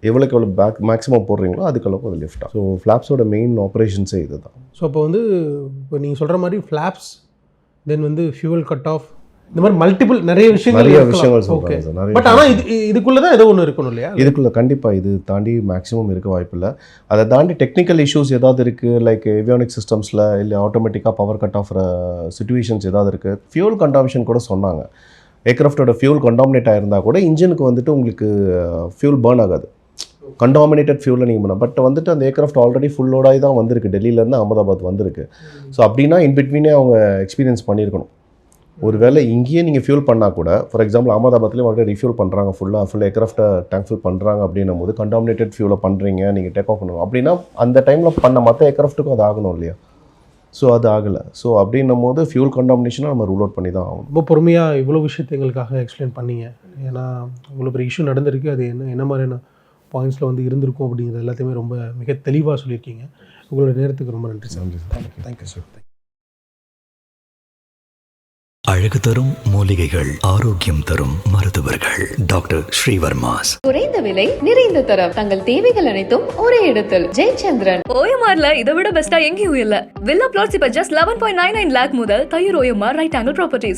எவ்வளோக்கு எவ்வளோ மேக்ஸிமம் போடுறீங்களோ அதுக்களவுக்கு அது லிஃப்ட் ஆகும். ஸோ ஃப்ளாப்ஸோட மெயின் ஆப்ரேஷன்ஸே இது தான். ஸோ இப்போ வந்து இப்போ நீங்கள் சொல்கிற மாதிரி ஃப்ளாப்ஸ், தென் வந்து ஃபியூவல் கட் ஆஃப், இந்த மாதிரி மல்டிபிள் நிறைய விஷயங்கள் சொல்கிறாங்க சார். பட் ஆனால் இதுக்குள்ளே தான் ஏதோ ஒன்று இருக்கணும் இல்லையா? இதுக்குள்ளே கண்டிப்பாக இது தாண்டி மேக்ஸிமம் இருக்க வாய்ப்பில்லை. அதை தாண்டி டெக்னிக்கல் இஷ்யூஸ் ஏதாவது இருக்குது, லைக் ஏவியானிக் சிஸ்டம்ஸில் இல்லை ஆட்டோமேட்டிக்காக பவர் கட் ஆஃப் சிச்சுவேஷன்ஸ் ஏதாவது இருக்குது. ஃபியூல் கண்டாமினேஷன் கூட சொன்னாங்க. ஏர்க்ராஃப்டோட ஃபியூல் கண்டாமினேட் ஆகிருந்தால் கூட இன்ஜினுக்கு வந்துட்டு உங்களுக்கு ஃபியூல் பர்ன் ஆகாது. கண்டாமினேட்டட் ஃபியூலில் நீங்கள் பண்ணலாம். பட் வந்துட்டு அந்த ஏர்க்ராஃப்ட் ஆல்ரெடி ஃபுல் லோடாகி தான் வந்திருக்கு, டெல்லியிலேருந்து அகமதாபாத் வந்திருக்கு. ஸோ அப்படின்னா இன்பிட்வீனே அவங்க எக்ஸ்பீரியன்ஸ் பண்ணியிருக்கணும். ஒரு வேளை இங்கேயே நீங்கள் ஃபியூல் பண்ணால் கூட, ஃபார் எக்ஸாம்பிள் அகமதாபாத்லேயும் ஆல்ரெடி ரீஃபியூல் பண்ணுறாங்க, ஃபுல் ஏர்க்ராஃப்ட்டை டேங்க் ஃபில் பண்ணுறாங்க அப்படின்னும் போது கண்டாமினேட்டட் ஃபியூலை பண்ணுறீங்க, நீங்கள் டேக் ஆஃப் பண்ணணும் அப்படின்னா அந்த டைமில் பண்ண மற்ற ஏர்க்ராஃப்ட்டுக்கும் அது ஆகணும் இல்லையா? ஸோ அது ஆகலை. ஸோ அப்படின்னும் போது ஃபியூல் கண்டாமினேஷனை நம்ம ரூல் அவுட் பண்ணி தான் ஆகணும். ரொம்ப பொறுமையாக இவ்வளோ விஷயத்தை எங்களுக்காக எக்ஸ்பிளைன் பண்ணீங்க. ஏன்னா இவ்வளோ பெரிய இஷ்யூ நடந்திருக்கு, அது என்ன மாதிரியான பாயிண்ட்ஸில் வந்து இருந்திருக்கும் அப்படிங்கிறது எல்லாத்தையுமே ரொம்ப மிக தெளிவாக சொல்லியிருக்கீங்க. உங்களோட நேரத்துக்கு ரொம்ப நன்றி சார். Thank you sir. அழகு தரும் மூலிகைகள், ஆரோக்கியம் தரும் மருத்துவர்கள். டாக்டர் ஸ்ரீவர்மாஸ். குறைந்த விலை நிறைந்த தரம், தங்கள் தேவைகள் அனைத்தும் ஒரே இடத்தில். ஜெயச்சந்திரன். ஓஎம்ஆர்ல இதை விட பெஸ்டா எங்கேயும் இல்ல. வில்லா பிளாட்ஸ் இப்ப ஜஸ்ட் 11.99 lakh முதல் Thaiyur OMR right angle properties.